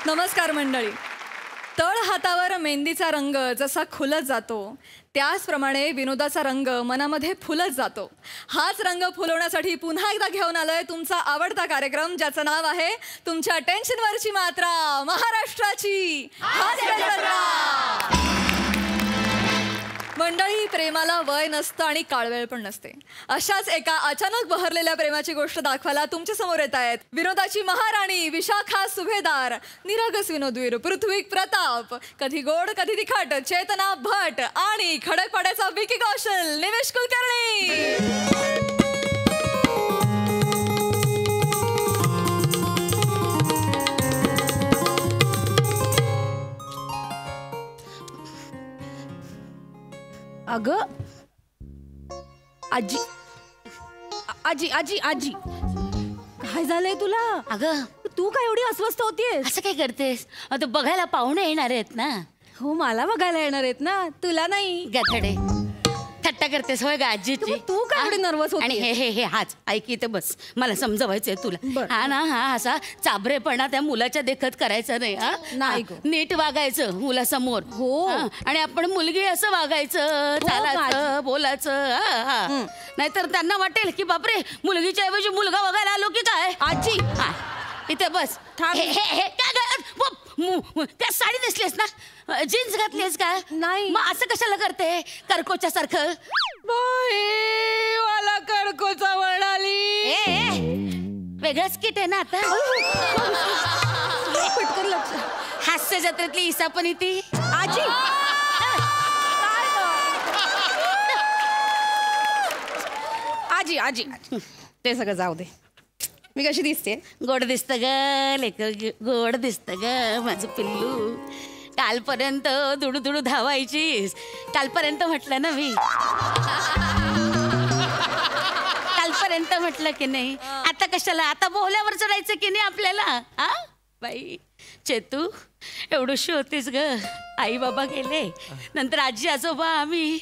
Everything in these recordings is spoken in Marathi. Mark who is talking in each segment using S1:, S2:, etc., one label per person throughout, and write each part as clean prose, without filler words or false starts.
S1: नमस्कार मंडळी. तळ हातावर मेहंदीचा रंग जसा खुलत जातो त्याचप्रमाणे विनोदाचा रंग मनामध्ये फुलत जातो. हाच रंग फुलवण्यासाठी पुन्हा एकदा घेऊन आलोय तुमचा आवडता कार्यक्रम ज्याचं नाव आहे तुमच्या टेन्शनवरची मात्रा, महाराष्ट्राची हास्य जत्रा. मंडळी, प्रेमाला वय नसतं आणि काळवेळ पण नसते. अशाच एका अचानक बहरलेल्या प्रेमाची गोष्ट दाखवायला तुमच्या समोर येत आहेत विनोदाची महाराणी विशाखा सुभेदार, निरागस विनोदवीर पृथ्वी प्रताप, कधी गोड कधी तिखट चेतना भट आणि खडकपाड्याचा विकी कौशल निमेश कुलकर्णी.
S2: अगं आजी आजी आजी आजी काय झालंय तुला?
S3: अगं
S2: तू काय एवढी अस्वस्थ होतीयस?
S3: असं काय करतेस? आता बघायला पाहुणे येणार आहेत ना.
S2: हो, मला बघायला येणार आहेत ना, तुला नाही.
S3: गधडे, थट्टा करतेस होय गा आजीची?
S2: तू काय एवढी नर्वस होती?
S3: आणि हे हे हे हाच ऐक इथे बस, मला समजवायचंय तुला.
S2: बरं.
S3: हा ना, हा असा चाबरेपणा त्या मुलाच्या देखत करायचा नाही. हा
S2: नाही गं.
S3: नीट वागायचं मुलासमोर.
S2: हो.
S3: हा, आणि आपण मुलगी असं वागायचं, चालायचं, बोलायचं. हा. नाहीतर त्यांना वाटेल की बापरे, मुलगीच्या ऐवजी मुलगा बघायला आलो की काय.
S2: आजी
S3: हा, इथे बस.
S2: थांब.
S3: हे हे हे काय त्या साडी नेसलीस ना, जीन्स घातलीस का?
S2: नाही.
S3: मग असं कशाला करते करकोच्या सारखं?
S2: मला कडकोचा म्हणाली.
S3: वेगळंच किट आहे ना आता.
S2: पटकन लक्ष.
S3: हास्य जत्रेतली इसापणी ती
S2: आजी आजी आजी ते सगळं जाऊ दे. मी कशी दिसते?
S3: गोड दिसत ग लेकर, गोड दिसत ग माझं पिल्लू. कालपर्यंत दुडू दुडू धावायचीस, कालपर्यंत म्हटलं ना मी. कालपर्यंत म्हटलं की नाही, आता कशाला? आता बोल्यावर चढायचं की नाही आपल्याला? हा बाई चेतू, एवढीशी होतीस ग, आई बाबा गेले, नंतर आजी आजोबा आम्ही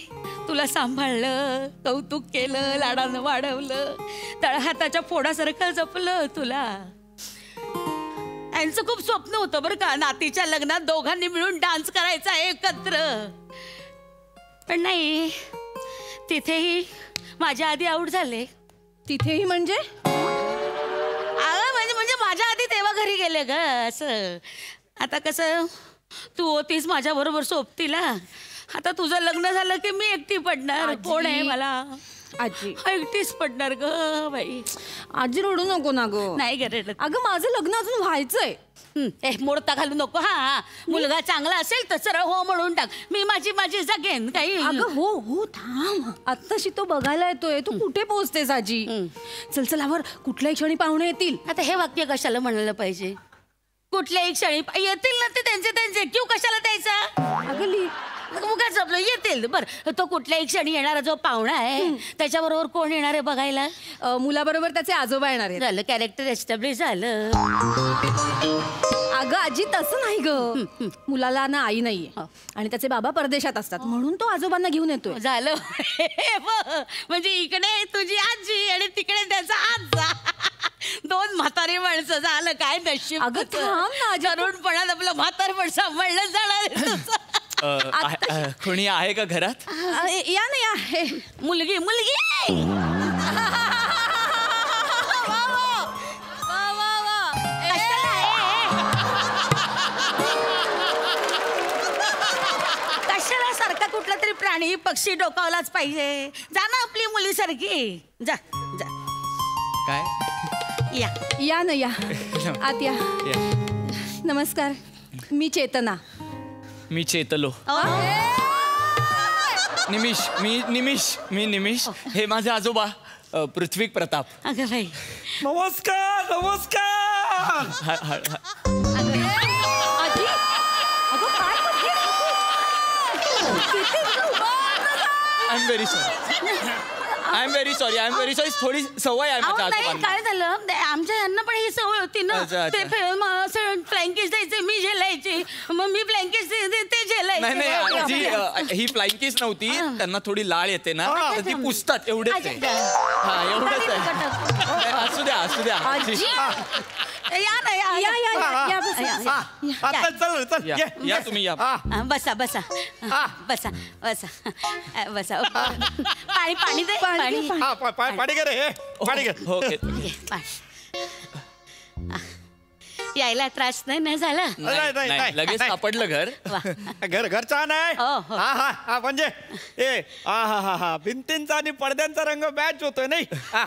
S3: तुला सांभाळलं, कौतुक केलं, लाडानं वाढवलं, तळहाताच्या फोडासारखं जपलं तुला. यांचं खूप स्वप्न होतं बरं का, नातीच्या लग्नात दोघांनी मिळून डान्स करायचा एकत्र. पण नाही, तिथेही माझ्या आधी आऊट झाले.
S2: तिथेही म्हणजे?
S3: म्हणजे माझ्या आधी तेव्हा घरी गेले ग. असं आता कसं, तू होतीस माझ्या बरोबर सोबतीला, आता तुझं लग्न झालं की मी एकटी पडणार. कोण आहे मला?
S2: आजी
S3: एकटीच पडणार ग बाई.
S2: आजी रडू नको ना ग.
S3: नाही ग रडत.
S2: अगं माझं लग्न अजून व्हायचंय.
S3: मोडता घालू नको. हा, मुलगा चांगला असेल तर सरळ हो म्हणून टाक. मी माझी जगेन काही.
S2: अगं हो हो थांब, आत्ताशी तो बघायला येतोय. तू कुठे पोहोचतेस आजी? चल चल आवर, कुठल्याही क्षणी पाहुणे येतील.
S3: आता हे वाक्य कशाला म्हणायला पाहिजे? कुठल्याही क्षणी येतील ना, ते त्यांचे क्यू कशाला द्यायचा?
S2: अगं
S3: उगाच आपलं येतील. बरं, तो कुठल्याही क्षणी येणारा जो पाहुणा आहे त्याच्याबरोबर कोण येणार आहे बघायला?
S2: मुलाबरोबर त्याचे आजोबा येणार आहेत.
S3: झालं, कॅरेक्टर एस्टॅब्लिश झालं.
S2: अगं आजी तसं नाही ग, मुलाला ना आई नाहीये आणि त्याचे बाबा परदेशात असतात, म्हणून तो आजोबांना घेऊन येतोय.
S3: झालं. म्हणजे इकडे तुझी आजी आणि तिकडे त्याचा आजा, दोन म्हातारी माणसं. झालं काय नशीब.
S2: अगं थांब ना आजी.
S3: तरुणपणात आपलं म्हातारपण सांभाळलं जाणार.
S4: कोणी आहे का घरात?
S2: या ना या. हे
S3: मुलगी कशाला सारखा कुठला तरी प्राणी पक्षी डोकावलाच पाहिजे? जा ना आपली मुलीसारखी. जा जा.
S4: काय?
S2: या ना या, आत या. नमस्कार, मी चेतना.
S4: मी चेतलो. मी निमिष. हे माझे आजोबा पृथ्वी प्रताप.
S3: अगं बाई,
S4: नमस्कार नमस्कार.
S2: आजी अगं काय
S4: आय एम व्हेरी सॉरी. थोडी सवय आहे माझ्या आजोबांना.
S3: काय झालं, आमच्या यांना पण ही सवय होती ना. ते फ्लाइंग किस द्यायचे, मी झेलायची, मग मी फ्लाइंग किस ते झेलायचे.
S4: नाही आजी, ही फ्लाइंग किस नव्हती. त्यांना थोडी लाळ येते ना, ती पुसतात एवढेच आहे. हा एवढंच आहे. असू द्या
S2: आजी
S3: या ना या
S2: या या या, या बसा.
S5: आता चल चल
S4: या,
S5: ये,
S4: या
S5: ये.
S4: तुम्ही या.
S3: बसा बसा बसा बसा बसा पाणी पाणी दे पाणी
S5: हा, पाणी घे रे हे. पाणी घे.
S4: हो ओके.
S3: घे, पाणी. यायला त्रास नाही झाला
S5: नाही, नाही,
S4: नाही, लगेच
S5: नाही.
S4: सापडलं घर.
S3: वा.
S5: घर छान आहे.
S3: हो, हो.
S5: हा हा हा म्हणजे ए हा भिंतींचा आणि पडद्यांचा रंग मॅच होतोय नाही हा,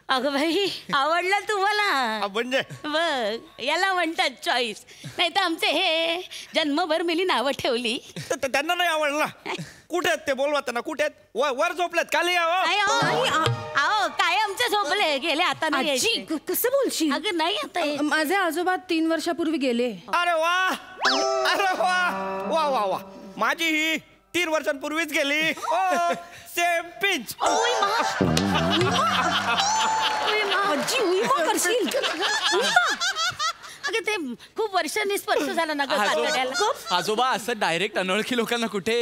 S3: अगं बाई आवडलं तुम्हाला
S5: हा, म्हणजे
S3: बघ याला म्हणतात चॉईस नाही तर आमचे हे जन्मभर मिली नावं ठेवली
S5: त्यांना नाही आवडला. कुठे आहेत ते बोलवा त्यांना. कुठे आहेत? वर झोपलेत. खाली या हो.
S3: नाही, अहो. अहो काय आमचे झोपले गेले आता नाही
S2: आजी
S3: यायचे.
S2: कसं बोलशील
S3: अगं नाही आता येत.
S2: माझे आजोबा 3 वर्षापूर्वी गेले.
S5: अरे वा अरे वा वा वा वा माझी ही 3 वर्षांपूर्वीच गेली. Same pinch.
S2: आजी उईमा करशील.
S3: अगं ते खूप वर्षांनी स्पर्श झाला ना गं कातड्याला.
S4: आजोबा असं डायरेक्ट अनोळखी लोकांना कुठे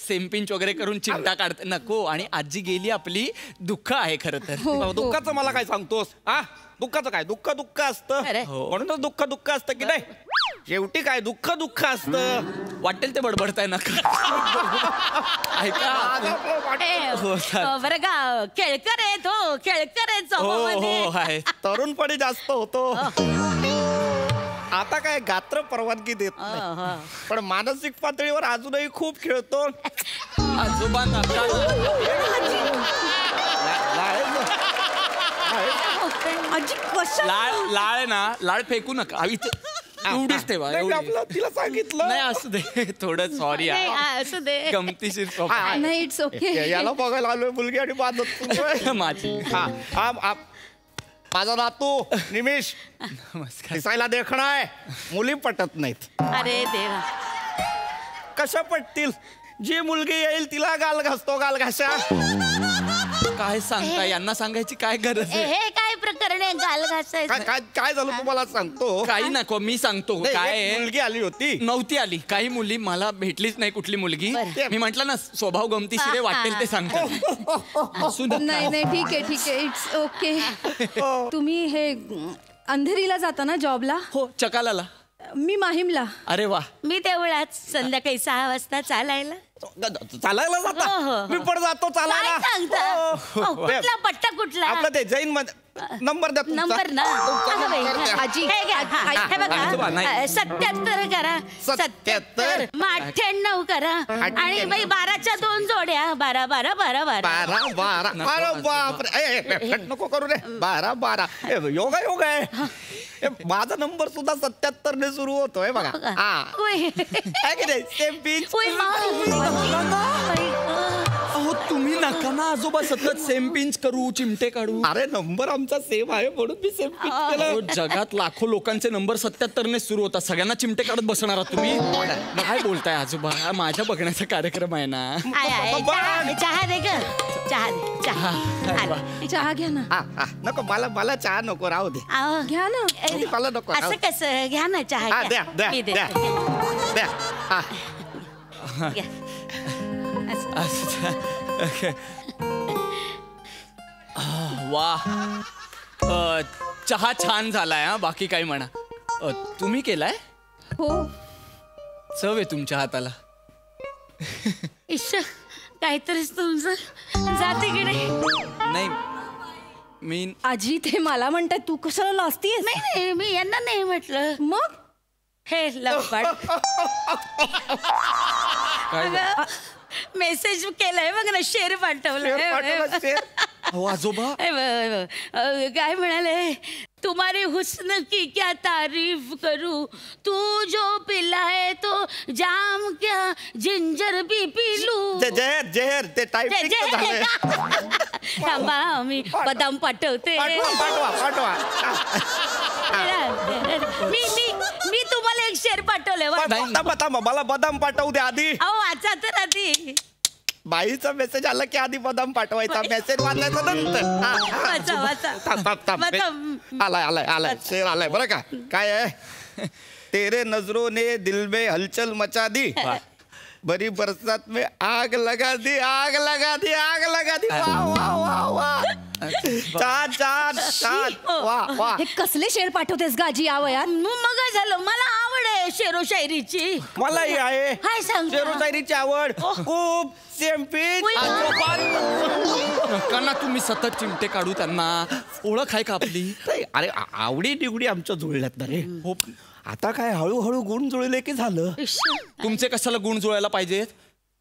S4: सेम पिंच वगैरे करून चिमटा काढते नको. आणि आजी गेली आपली दुःख आहे खरं तर.
S5: दुःखाचं मला काय सांगतोस? हा दुःखाचं काय? दुःख असतं
S3: अरे.
S5: म्हणूनच दुःख असतं की नाही. शेवटी काय दुःख असतं.
S4: वाटेल ते बडबडताय नका. ऐका हो, चालेल.
S3: बरं का केळकर आहे तो केळकर आहे
S4: हो
S3: चौहामध्ये.
S4: हो आहे.
S5: तरुणपणी जास्त होतो. आता काय गात्र परवानगी देत नाही. पण मानसिक पातळीवर अजूनही खूप खेळतो.
S4: आजोबा नका.
S2: आजी कशा
S4: लाळ ना लाळ फेकू नका. एवढीच ठेवा
S5: नाही, मी
S4: एवढी.
S5: आपलं तिला सांगितलं.
S4: नाही असू दे थोडं सॉरी
S3: नाही, असू दे
S4: गमतीशीर स्वप्न.
S2: नाही इट्स ओके.
S5: याला बघायला आलोय मुलगी आणि बांधत.
S4: माझी
S5: माझा नातू निमिष
S4: नमस्कार.
S5: दिसायला देखणा आहे. मुली पटत नाहीत.
S3: अरे देवा
S5: कशा पटतील? जी मुलगी येईल तिला गाल घासतो गाल घाशा.
S4: काय सांगता यांना सांगायची काय गरज आहे.
S3: हे काय प्रकरण आहे गाल
S5: काय
S3: घासायचं
S5: काय काय झालं तुम्हाला सांगतो.
S4: काही नको मी सांगतो
S5: नाही,
S4: काय
S5: एक
S4: आहे.
S5: मुलगी आली होती.
S4: नव्हती आली. काही मुली मला भेटलीच नाही कुठली मुलगी.
S3: बरं.
S4: मी म्हंटल ना स्वभाव गमतीशीर आहे, वाटेल ते सांगतात. असू दे.
S2: नाही नाही ठीक आहे इट्स ओके. तुम्ही हे अंधेरीला जाता ना जॉबला?
S4: हो चकालाला.
S2: मी माहीमला.
S4: अरे वा.
S3: मी तेवढाच संध्याकाळी 6 वाजता चालायला
S5: चालायला जाता.
S3: हो, हो.
S5: मी पण जातो चालायला.
S3: काय सांगता
S5: हो.
S3: अहो, कुठला पट्टा कुठला
S5: आपलं ते जैन मध्ये नंबर द्या तुमचा.
S3: नंबर ना
S5: तुमचा
S3: अगं बाई,
S5: नंबर द्या.
S3: आजी हे घ्या हे
S4: आजोबा,
S3: बघा
S4: नाही.
S3: 77 करा
S5: 77.
S3: 98 करा आणि बाई 12च्या 2 जोड्या 12 12 12 12
S5: 12 अरे बापरे. नको करू रे. 12 योगा आहे. माझा नंबर सुद्धा 77 ने सुरू होतोय बघा. हा
S3: उय.
S5: काय की नाही सेम पिंच.
S3: उय, बाई,
S4: अहो तुम्ही नका ना आजोबा सतत सेम पिंच करू चिमटे काढू.
S5: अरे नंबर आमचा सेम आहे म्हणून मी सेम पिंच केलं.
S4: अहो, जगात लाखो लोकांचे नंबर 77 ने सुरू होतात. सगळ्यांना चिमटे काढत बसणार आहात तुम्ही. काय बोलताय आजोबा माझ्या बघण्याचा कार्यक्रम आहे ना.
S3: आय, आय, चहा दे ग चहा दे चहा आले.
S2: चहा घ्या ना.
S5: हा नको मला चहा नको राहू दे.
S3: अहो,
S2: घ्या ना.
S5: मला नको राहू
S3: असं
S5: दे.
S3: कसं घ्या ना चहा
S5: हा,
S3: घ्या.
S5: द्या,
S3: मी
S5: द्या,
S3: देते.
S5: द्या. हा.
S3: घ्या. असं.
S4: वा चहा छान झालाय हा. बाकी काय म्हणा. तुम्ही केलाय.
S2: हो
S4: चव आहे तुमच्या हाताला.
S3: ईश्वर काहीतरीच तुमचं जाते की नाही
S4: नाही मी
S2: आजी ते मला म्हणतात तू कशाला लाजतीयस?
S3: नाही मी यांना नाही म्हटलं
S2: मग
S3: हे लवकर
S4: काय
S3: मेसेज केलाय बघ ना शेर पाठवलं
S5: शेर पाठवलं, शेर.
S4: अहो आजोबा
S3: काय म्हणाले तुम्हारी हुस्न की क्या तारीफ करूं तू जो पिलाए तो जाम क्या जिंजर भी पी लूं
S5: जहर ते टायपिंग झालंय.
S3: थांबा मी बदाम पाठवते
S5: पाठवा.
S3: मी तुम्हाला एक शेर पाठवले
S5: थांबा मला बदाम पाठवू दे आधी.
S3: अहो वाचा तर आधी
S5: बाईचा मेसेज आला की आधी बदाम पाठवायचा. मेसेज वाचायचा नंतर.
S3: वाचा
S5: थांब.
S3: वाचा.
S5: आलाय शेर आलाय बरं का. काय आहे तेरे नजरों ने दिल में हलचल मचा दी बड़ी बरसात में आग लगा दी. वाह. छान छान छान वा वा.
S2: हे कसले शेर पाठवतेस ग आजी या वयात?
S3: मग काय झालं, मला आवड आहे शेरो शायरीची.
S5: मलाही आहे
S3: काय सांगता?
S5: शेरोशायरीची आवड खूप. चॅम्पियन
S4: लोकांना तुम्ही सतत चिमटे काढू त्यांना ओळख आहे का आपली?
S5: अरे आवडी निवडी आमच्या जुळल्यात ना रे.
S4: हो
S5: आता काय हळूहळू गुण जुळले की झालं.
S4: तुमचे कशाला गुण जुळायला पाहिजेत?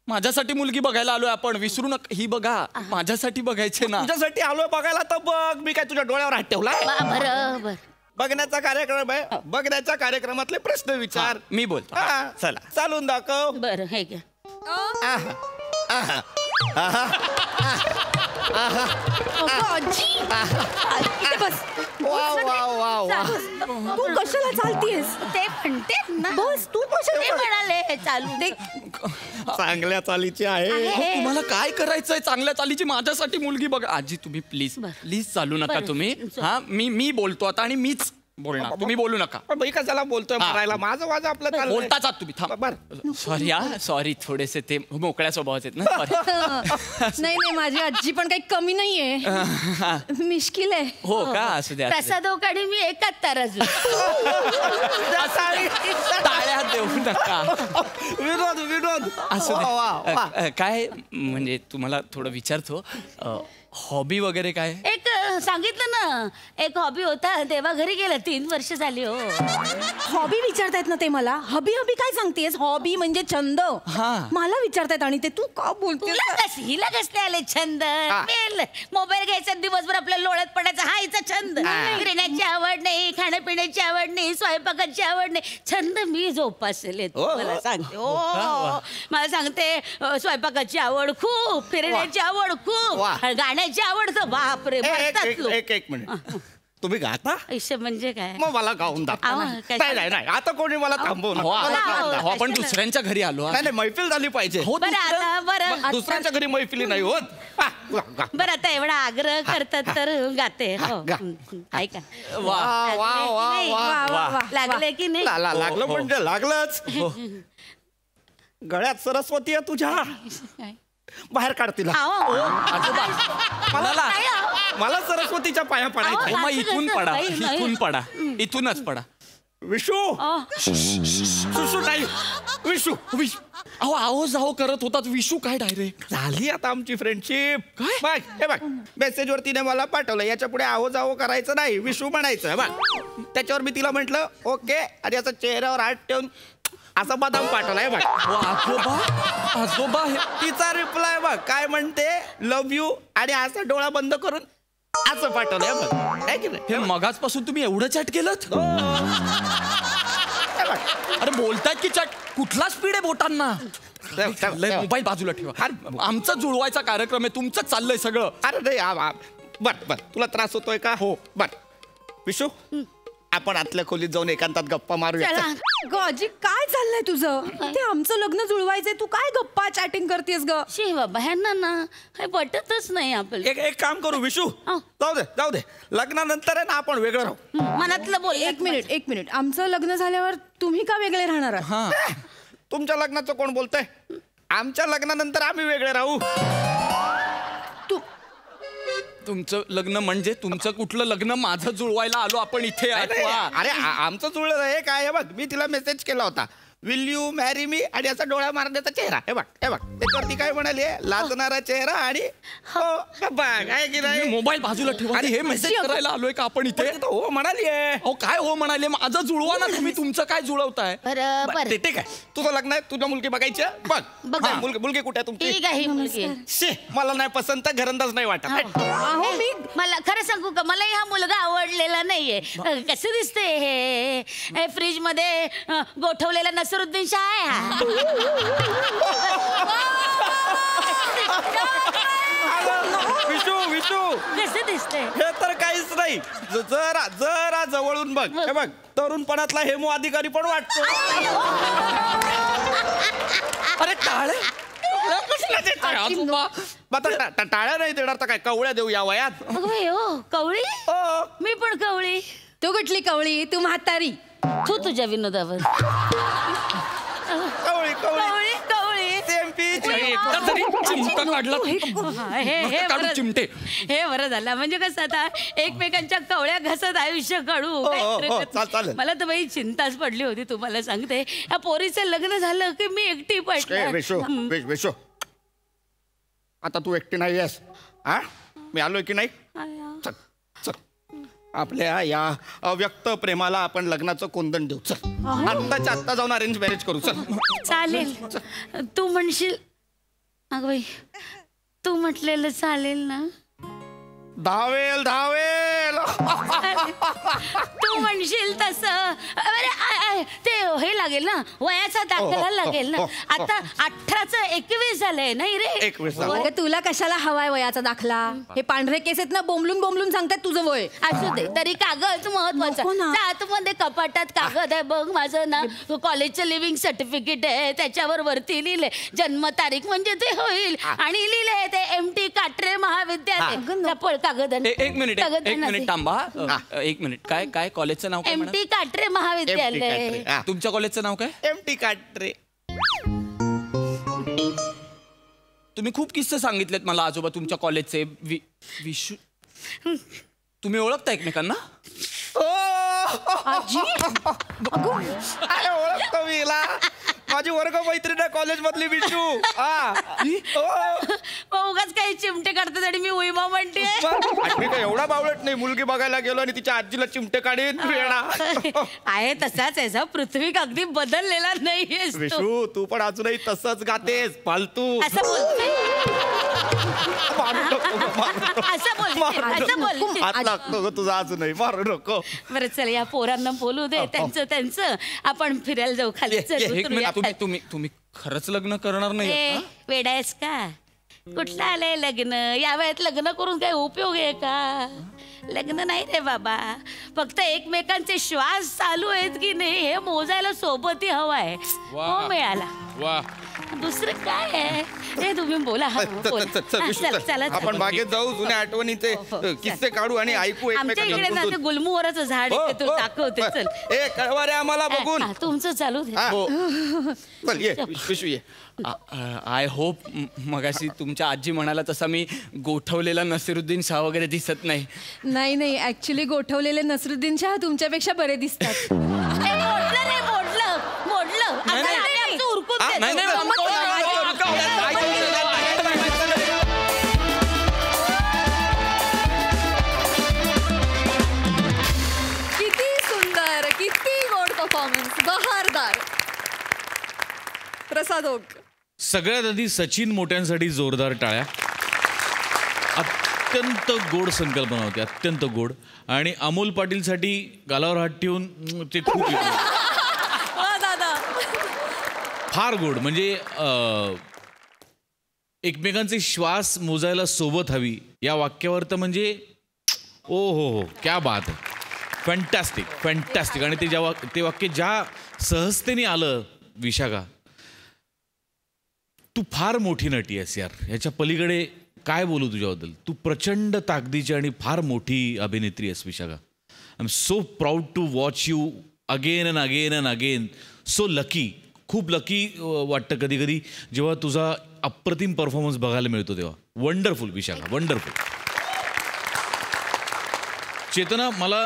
S4: माझ्यासाठी मुलगी बघायला आलोय आपण, विसरू नका. ही बघा, माझ्यासाठी बघायचे ना.
S5: तुझ्यासाठी आलोय बघायला तर बघ. मी काय तुझ्या डोळ्यावर हात ठेवला?
S3: बरोबर.
S5: बघण्याचा कार्यक्रम आहे. बघण्याच्या कार्यक्रमातले प्रश्न विचार.
S4: मी बोलतो.
S5: हा, चला चालून दाखव.
S3: बरं हे घ्या.
S5: आहा, आहा, आहा, आहा.
S2: अगं, आजी इथे बस.
S5: वा वा वा वा.
S2: तू कशाला चालतीयस?
S3: ते म्हणते ना,
S2: बस तू
S3: ते
S2: कशाला
S3: म्हणाले चालू दे.
S5: चांगल्या चालीची आहे.
S4: अहो, तुम्हाला काय करायचंय? चांगल्या चालीची माझ्यासाठी मुलगी बघा. आजी तुम्ही प्लीज प्लीज चालू नका
S3: बरं.
S4: तुम्ही. हा मी बोलतो आता आणि मीच बोलणार, तुम्ही बोलू नका.
S5: पण बाई कशाला बोलतोय मारायला? माझं आपलं चाललंय.
S4: बोलताच आहात तुम्ही. थांबा.
S5: बर.
S4: सॉरी सॉरी, थोडेसे ते मोकळ्या स्वभावाचे आहेत ना. सॉरी.
S2: नाही नाही, माझी आजी पण काही कमी नाहीये. मिश्किल आहे.
S4: हो का? असू द्या.
S3: प्रसादोकडे मी एकाच तराजू.
S4: टाळ्या देऊ नका.
S5: विनोद विनोद.
S4: असू
S5: वा, वा, वा.
S4: दे. काय म्हणजे तुम्हाला थोडं विचारतो, हॉबी वगैरे काय?
S3: एक सांगितलं ना, एक हॉबी होता तेव्हा घरी गेलं. 3 वर्ष झाली हो.
S2: हॉबी विचारतायत ना ते मला. हॉबी हॉबी काय सांगतेस? हॉबी म्हणजे छंद.
S4: हा.
S2: मला विचारतायत आणि ते तू का बोलतेस?
S3: हिला कसले आले छंद? मोबाईल घ्यायचा, दिवसभर आपल्या लोळ्यात पडायचा, हा हिचा छंद. फिरण्याची आवड नाही, खाण्यापिण्याची आवड नाही, स्वयंपाकाची आवड नाही. छंद मी जोपासले मला सांगते. हो, मला सांगते स्वयंपाकाची आवड खूप, फिरण्याची आवड खूप, गाण्याची आवड तर बापरे.
S5: एक मिनिट. तुम्ही गाता?
S3: ऐश म्हणजे काय?
S5: मग मला गाऊन दाखवा. नाही नाही आता कोणी मला थांबवू नका. मला गाऊन दाखवा.
S4: आपण दुसऱ्यांच्या घरी आलो.
S5: नाही नाही, मैफिल झाली पाहिजे.
S4: हो,
S3: बरं आता बरं
S5: दुसऱ्यांच्या घरी मैफिली नाही होत. हा, गा.
S3: बरं आता एवढा आग्रह करतात तर गाते. हो
S5: गा.
S3: ऐका.
S5: वा वा वा वा वा.
S3: लागले की नाही?
S5: लागलं म्हणजे लागलंच. गळ्यात सरस्वती आहे तुझ्या. बाहेर काढ तिला. मला सरस्वतीच्या पाया पडायचं.
S4: मग इथून पडा, इथून पडा, इथूनच पडा.
S5: विशू सुशू नाही, विशू.
S4: अहो आहो जाहो करत होतात. विशू काय डायरेक्ट?
S5: झाली आता आमची फ्रेंडशिप.
S4: काय?
S5: बघ हे बघ, मेसेजवर तिने मला पाठवलं. याच्या पुढे आहो जावो करायचं नाही, विशू म्हणायचं. बघ त्याच्यावर मी तिला म्हटलं ओके, आणि असं चेहऱ्यावर हात ठेवून असा बदाम पाठवलाय. बघ
S4: आजोबा, आजोबा
S5: तिचा रिप्लाय बघ काय म्हणते, लव्ह यू, आणि असा डोळा बंद करून असं पाठवलंय. बघ आहे की नाही?
S4: हे मगाचपासून तुम्ही एवढं चॅट केलं? अरे बोलतायत की चॅट? कुठला स्पीड आहे बोटांना? मोबाईल बाजूला ठेवा. आमचा जुळवायचा कार्यक्रम आहे, तुमचं चाललंय सगळं.
S5: अरे नाही बर बर, तुला त्रास होतोय का? हो बर. विशू आपण आतल्या खोलीत जाऊन एकांतात गप्पा मारूया.
S2: ग आजी काय चाललंय तुझं? ते आमचं लग्न जुळवायचंय, तू काय गप्पा चॅटिंग करतेस ग?
S3: शी बाबा, ह्यांना ना हे पटतच नाही आपलं.
S5: एक काम करू विशू, जाऊ दे लग्नानंतर आहे ना आपण वेगळं राहू.
S3: मनातलं बोल.
S2: एक मिनिट. आमचं लग्न झाल्यावर तुम्ही का वेगळे राहणार आहात?
S5: तुमच्या लग्नाचं कोण बोलतंय? आमच्या लग्नानंतर आम्ही वेगळे राहू.
S4: तुमचं लग्न म्हणजे तुमचं कुठलं लग्न? माझं जुळवायला आलो आपण इथे.
S5: अरे आमचं जुळलं हे काय? हे बघ मी तिला मेसेज केला होता, विल यू मॅरी मी, आणि असा डोळा मारण्याचा चेहरा. हे बघ त्याच्यावरती काय म्हणाली, लाजणारा चेहरा आणि हो बघ आहे की नाही?
S4: मोबाईल बाजूला ठेवा. अरे हे मेसेज करायला आलोय का आपण इथे?
S5: हो म्हणाली.
S4: अहो काय हो म्हणाले? माझं जुळवा ना तुम्ही. तुमचं काय जुळवताय?
S3: बरं
S5: ठीक आहे, तुझं लग्न आहे, तुझ्या मुलगी बघायची आहे. बघ मुलगी कुठे आहे तुमची?
S3: ठीक आहे मुलगी.
S5: शे मला नाही पसंत, घरंदाज नाही वाटत.
S2: अहो मी
S3: मला खरं सांगू का, मला हा मुलगा आवडलेला नाहीये. कसं दिसते हे फ्रीज मध्ये गोठवलेला नसरुद्दीन शाह आहे हा.
S5: विशू
S3: कसं दिसते?
S5: हे तर काहीच नाही. जरा जवळून बघ. हे बघ तरुणपणातला हेमू अधिकारी पण वाटतो. अरे टाळे टाळ्या नाही देणार तर काय कवळ्या देऊ या वयात?
S3: कवळी? मी पण कवळी.
S2: तू कुठली कवळी? तू म्हातारी.
S3: तू तुझ्या विनोदावर.
S5: कवळी
S3: कवळी कवळी.
S5: चॅम्पी
S4: एकदा जरी चिमटा काढला
S3: हे
S4: काढू
S3: बरं-
S4: चिमटे.
S3: हे बरं झालं. म्हणजे कसं आता एकमेकांच्या कवळ्या घसत आयुष्य काढू काही
S5: हो,
S3: हरकत नाही.
S5: चालेल.
S3: मला तर बाई चिंताच पडली होती, तुम्हाला सांगते. या पोरीचं लग्न झालं की मी एकटी पडले.
S5: विशो आता तू एकटी नाही आहेस. हा मी आलोय की नाही. चल चल आपल्या या अव्यक्त प्रेमाला आपण लग्नाचं कोंदण देऊ. चल आत्ताच्या आत्ता जाऊन अरेंज मॅरेज करू. चल
S3: चालेल. तू म्हणशील अगं बाई, तू म्हटलेलं चालेल ना.
S5: धावेल धावेल.
S3: तू म्हणशील तसं. अरे ते हे लागेल ना, वयाचा दाखला लागेल ना. आता 18चं 21 झालंय नाही रे.
S5: 21 झालं.
S2: अगं तुला कशाला हवाय वयाचा दाखला? हे पांढरे केस आहेत ना, बोंबलून बोंबलून सांगतात तुझं वय.
S3: असू दे, तरी कागद महत्वाचा.
S2: नको ना.
S3: त्या आतमध्ये कपाटात कागद आहे बघ. माझं ना कॉलेजचं लिव्हिंग सर्टिफिकेट आहे, त्याच्यावर वरती लिहिले जन्मतारीख, म्हणजे ते होईल. आणि लिहिले ते MT काटरे महाविद्यालय. पळ कागद आण.
S4: एक मिनिट
S3: कागद
S4: एक
S3: आण
S4: मिनिट
S3: आधी.
S4: थांबा. एक मिनिट. काय काय कॉलेजचं नाव काय म्हणाल?
S3: MT काटरे महाविद्यालय.
S4: तुमच्या कॉलेजचं नाव काय?
S5: एमटी काट्रे.
S4: तुम्ही खूप किस्से सांगितलेत मला आजोबा तुमच्या कॉलेजचे. विशू तुम्ही ओळखता एकमेकांना?
S5: अरे ओळखतो मी हिला. माझी वर्ग मैत्रीण कॉलेज मधली विशू.
S3: उगाच काही चिमटे काढतात आणि मी उईमा म्हणते.
S5: मी काय एवढा बावळट नाही. मुलगी बघायला गेलो आणि तिच्या आजीला चिमटे काढीन.
S3: आहे तसाच आहे सा. पृथ्वी अगदी बदललेला नाहीयेस तू.
S5: विशू तू पण अजूनही तसंच गातेस फालतू.
S3: असं बोलते.
S5: मारू नको,
S3: असं बोलते.
S5: हात लागतो ग तुझा अजूनही. मारू नको.
S3: बरं चल, या पोरांना बोलू दे. त्यांचं आपण फिरायला जाऊ खाली. चल,
S4: एक
S3: उतरूया
S4: मिनिट. तुम्ही तुम्ही खरंच लग्न करणार नाही?
S3: ए, वेडायस का? कुठलं आलंय लग्न? या वयात लग्न करून काही उपयोग आहे का? लग्न नाही रे बाबा. फक्त एकमेकांचे श्वास चालू आहेत की नाही हे मोजायला सोबतही हवाय. हो मिळाला. दुसरं काय आहे हे तुम्ही बोला.
S5: चला आपण बागेत जाऊ. जुन्या आठवणीचे किस्से काढू आणि ऐकू.
S3: आमच्या इकडे ना ते गुलमोहराचं झाड आहे, ते तू दाखवते. चल
S5: ए कळवा रे आम्हाला बघून.
S3: तुमचं चालू दे.
S5: चल ये विशू ये.
S4: आय होप मगाशी तुमच्या आजी म्हणाला तसा मी गोठवलेला नसिरुद्दीन शाह वगैरे दिसत नाही.
S2: नाही नाही, ऍक्च्युली गोठवलेले नसरुद्दीन शाह तुमच्यापेक्षा बरे दिसतात.
S3: मोडलं रे, मोडलं. आता आम्ही आमचं उरकून देतो.
S4: नाही, नाही,
S1: किती सुंदर, किती गोड परफॉर्मन्स, बहारदार. प्रसाद ओक.
S6: सगळ्यात आधी सचिन मोठ्यांसाठी जोरदार टाळ्या. अत्यंत गोड संकल्पना होती, अत्यंत गोड. आणि अमोल पाटीलसाठी गालावर हात ठेवून ते खूप
S1: वा दादा.
S6: फार गोड. म्हणजे एकमेकांचे श्वास मोजायला सोबत हवी या वाक्यावर तर म्हणजे ओ हो क्या बात आहे. Fantastic fantastic. आणि ते वाक्य ज्या सहजतेने आलं. विशाखा तू फार मोठी नटी आहेस यार. याच्या पलीकडे काय बोलू तुझ्याबद्दल. तू प्रचंड ताकदीची आणि फार मोठी अभिनेत्री आहेस Vishakha. I am so proud to watch you again and again and again. So lucky. खूप लकी वाटतं कधी कधी जेव्हा तुझा अप्रतिम परफॉर्मन्स बघायला मिळतो तेव्हा. Wonderful Vishakha, wonderful. चेतना, मला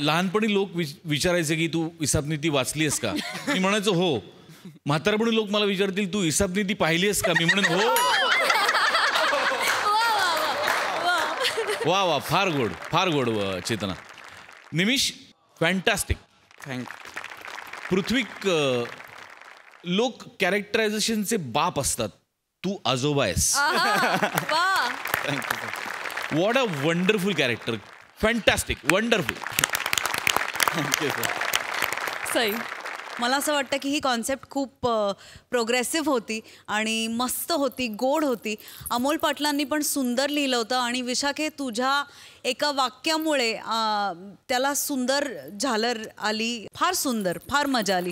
S6: लहानपणी लोक विचारायचे की तू इसापनीती वाचली आहेस का. मी म्हणायचो हो. म्हातारपणी लोक मला विचारतील तू इसापनीती पाहिली आहेस का. मी म्हणेन हो. वा वा, फार गोड, फार गोड चेतना. निमिष फॅन्टॅस्टिक. पृथ्वी लोक कॅरेक्टरायझेशनचे बाप असतात. तू आजोबा आहेस. What a wonderful character. Fantastic, wonderful.
S1: Sai.
S7: मला असं वाटतं की ही कॉन्सेप्ट खूप प्रोग्रेसिव्ह होती आणि मस्त होती, गोड होती. अमोल पाटलांनी पण सुंदर लिहिलं होतं. आणि विशाखे तुझ्या एका वाक्यामुळे त्याला सुंदर झालर आली. फार सुंदर, फार मजा आली.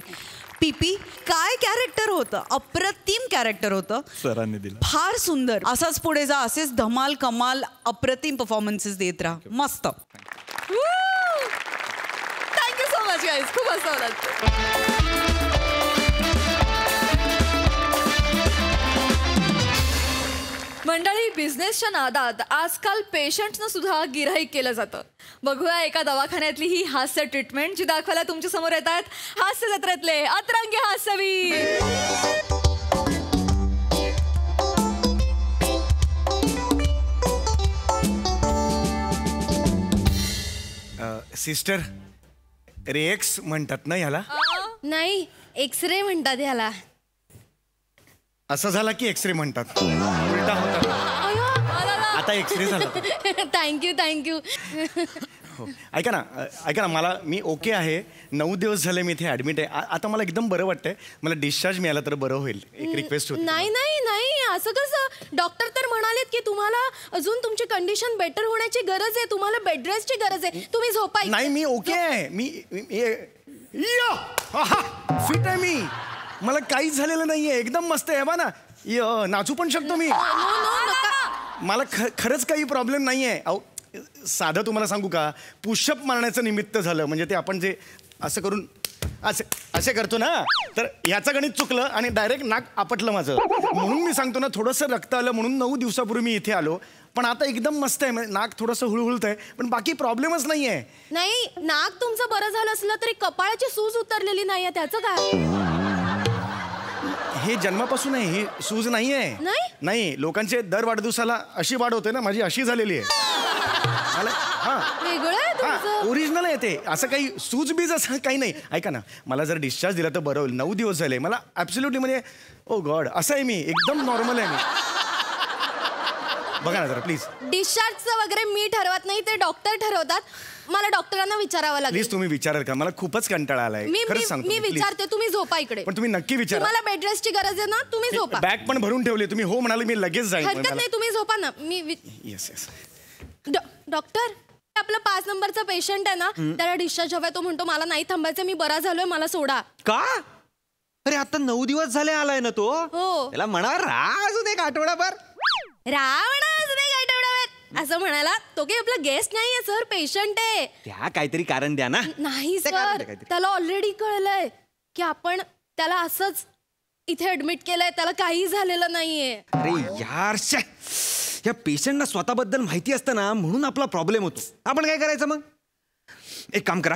S7: पीपी काय कॅरेक्टर होतं. अप्रतिम कॅरेक्टर होतं.
S5: सरांनी दिलं.
S7: फार सुंदर. असाच पुढे जा. असेच धमाल कमाल अप्रतिम परफॉर्मन्सेस देत राहा. मस्त.
S1: Thank you so much guys. खूप हसवलं. मंडळी, बिझनेसच्या नादात आजकाल पेशंट्सनं सुद्धा गिऱ्हाईक केलं जातं. बघूया एका दवाखान्यातली ही हास्य ट्रीटमेंट जी दाखवायला तुमच्या समोर येत आहेत हास्य जत्रेतले अतरंगी हास्यवीर.
S8: सिस्टर, रेक्स म्हणतात ना ह्याला?
S2: नाही, एक्सरे म्हणतात ह्याला.
S8: असं झाला की एक्सरे म्हणतात. उलटा होता. आता एक्सरे झाला.
S2: थँक्यू.
S8: हो, ऐका ना मला मी ओके आहे. 9 दिवस झाले मी इथे ऍडमिट आहे. आता मला एकदम बरं वाटतंय. मला डिस्चार्ज मिळाला तर बरं होईल. एक रिक्वेस्ट होती.
S2: नाही, असं कसं? डॉक्टर तर म्हणालेत की तुम्हाला अजून तुमची कंडिशन बेटर होण्याची गरज आहे, तुम्हाला बेड रेस्टची गरज आहे, तुम्ही झोपा.
S8: नाही, मी ओके आहे. मी फिट आहे. मी मला काहीच झालेलं नाहीये. एकदम मस्त आहे. बा ना, नाचू पण शकतो मी. मला खरंच काही प्रॉब्लेम नाहीये. अहो, साधं तुम्हाला सांगू का, पुशअप मारण्याचं निमित्त झालं. म्हणजे ते आपण जे असं करून असे करतो ना, तर ह्याचं गणित चुकलं आणि डायरेक्ट नाक आपटलं माझं. म्हणून मी सांगतो ना, थोडंसं रक्त आलं म्हणून 9 दिवसापूर्वी मी इथे आलो. पण आता एकदम मस्त आहे. नाक थोडंसं हुळहुळत आहे, पण बाकी प्रॉब्लेमच नाहीये.
S2: नाही, नाक तुमचं बरं झालं असलं तरी कपाळाची सूज उतरलेली नाहीये, त्याचं काय?
S8: हे जन्मापासून आहे. ही सूज नाहीये. नाही, लोकांचे दर वाढदिवसाला अशी वाढ होते ना, माझी अशी झालेली आहे. ओरिजिनल आहे ते. असं काही सूज बीज असं काही नाही. ऐका ना, मला जर डिस्चार्ज दिला तर बरं होईल. 9 दिवस झाले मला ऍब्सोल्युटली. म्हणजे ओ गॉड, असं आहे मी. एकदम नॉर्मल आहे मी. बघा ना जरा प्लीज.
S2: डिस्चार्जचं वगैरे मी ठरवत नाही, ते डॉक्टर ठरवतात. मला डॉक्टरांना विचारावं लागेल.
S8: प्लीज तुम्ही विचाराल का? मला खूपच कंटाळा आलाय. खरंच सांगतो.
S2: मी विचारते, तुम्ही झोपा इकडे.
S8: पण तुम्ही नक्की विचारा.
S2: मला बेड रेस्टची गरज आहे ना, तुम्ही झोपा.
S8: बॅग पण भरून ठेवली. तुम्ही हो म्हणाले, मी लगेच जाईन.
S2: हरकत नाही, तुम्ही झोपा ना.
S8: येस.
S2: डॉक्टर, आपला 5 नंबरचा पेशंट आहे ना, त्याला डिस्चार्ज हवाय. तो म्हणतो मला नाही थांबायचं, मी बरा झालोय, मला सोडा.
S9: का? अरे आता 9 दिवस झाले आलाय ना तो.
S2: हो.
S9: त्याला म्हणा अजून एक आठवडाभर.
S2: अजून एक आठवडाभर असं म्हणाला. तो काही आपला गेस्ट नाहीये सर, पेशंट आहे.
S9: त्या काहीतरी कारण द्या ना.
S2: नाही सर, त्याला ऑलरेडी कळलंय की आपण त्याला असंच इथे ऍडमिट केलंय, त्याला काही झालेलं नाहीये.
S9: अरे यार, या पेशंटना स्वतःबद्दल माहिती असतं ना, म्हणून आपला प्रॉब्लेम होतो. आपण काय करायचं मग? एक काम करा,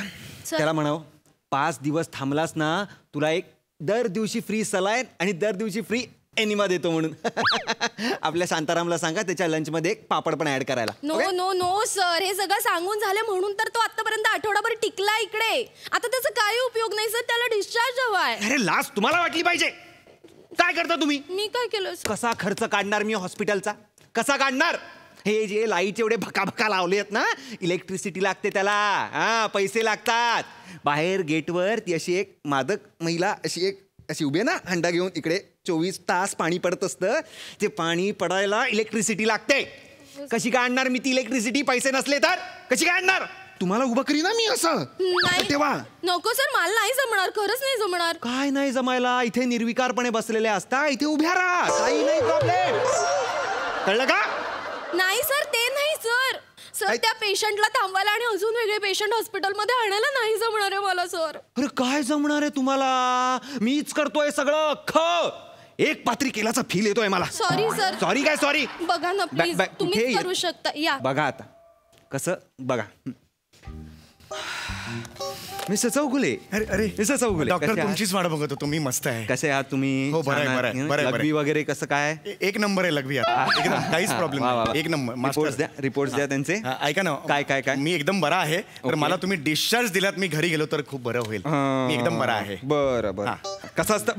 S9: त्याला म्हणावं 5 दिवस थांबलास ना, तुला एक दर दिवशी फ्री सलाईन आणि दर दिवशी फ्री एनिमा देतो म्हणून. आपल्या शांतारामला सांगा त्याच्या लंचमध्ये एक पापड पण ऍड करायला.
S2: नो सर, हे सगळं सांगून झाले म्हणून तर तो आतापर्यंत आठवडाभर टिकला इकडे. आता त्याचा काही उपयोग नाही सर, त्याला डिस्चार्ज हवाय.
S9: अरे लाज तुम्हाला वाटली पाहिजे. काय करता तुम्ही?
S2: मी काय केलं?
S9: कसा खर्च काढणार मी हॉस्पिटलचा? कसा काढणार? हे जे लाईट एवढे भका लावले आहेत ना, इलेक्ट्रिसिटी लागते त्याला. पैसे लागतात. बाहेर गेटवर ती अशी एक मादक महिला अशी उभी आहे ना, हंडा घेऊन इकडे 24 तास पाणी पडत असतं. ते पाणी पडायला इलेक्ट्रिसिटी लागते. कशी काय आणणार मी ती इलेक्ट्रिसिटी? पैसे नसले तर कशी काय आणणार? तुम्हाला उभं करी ना मी असं. तेव्हा
S2: नको सर, मला नाही जमणार, खरंच नाही जमणार.
S9: काय नाही जमायला? इथे निर्विकारपणे बसलेले असता, इथे उभ्या राहा, काही नाही प्रॉब्लेम. कळलं का?
S2: नाही सर, ते नाही सर. सर, त्या पेशंटला थांबवायला आणि अजून वेगळे पेशंट हॉस्पिटलमध्ये आणायला नाही जमणार आहे मला सर.
S9: अरे काय जमणार आहे तुम्हाला? मीच करतोय सगळं. एक पात्री केल्याचा फील येतोय मला.
S2: Sorry sir.
S9: सॉरी काय सॉरी?
S2: बघा ना प्लीज, तुम्ही करू शकता. या
S9: बघा आता कसं. बघा मिस्टर चौगुले.
S8: अरे
S9: मिस्टर चौगुले,
S8: डॉक्टर तुमचीच वाट बघत होतो. मी मस्त आहे.
S9: कसे आहात तुम्ही?
S8: हो, बरं.
S9: लघवी वगैरे कसं काय?
S8: एक नंबर आहे लघवी. आता काहीच प्रॉब्लेम नाही. एक नंबर.
S9: रिपोर्ट्स द्या त्यांचे.
S8: ऐका ना, काय मी एकदम बरा आहे. तर मला तुम्ही डिस्चार्ज दिलात, मी घरी गेलो तर खूप बरं होईल. मी एकदम बरा आहे.
S9: बरं. कसं असतं?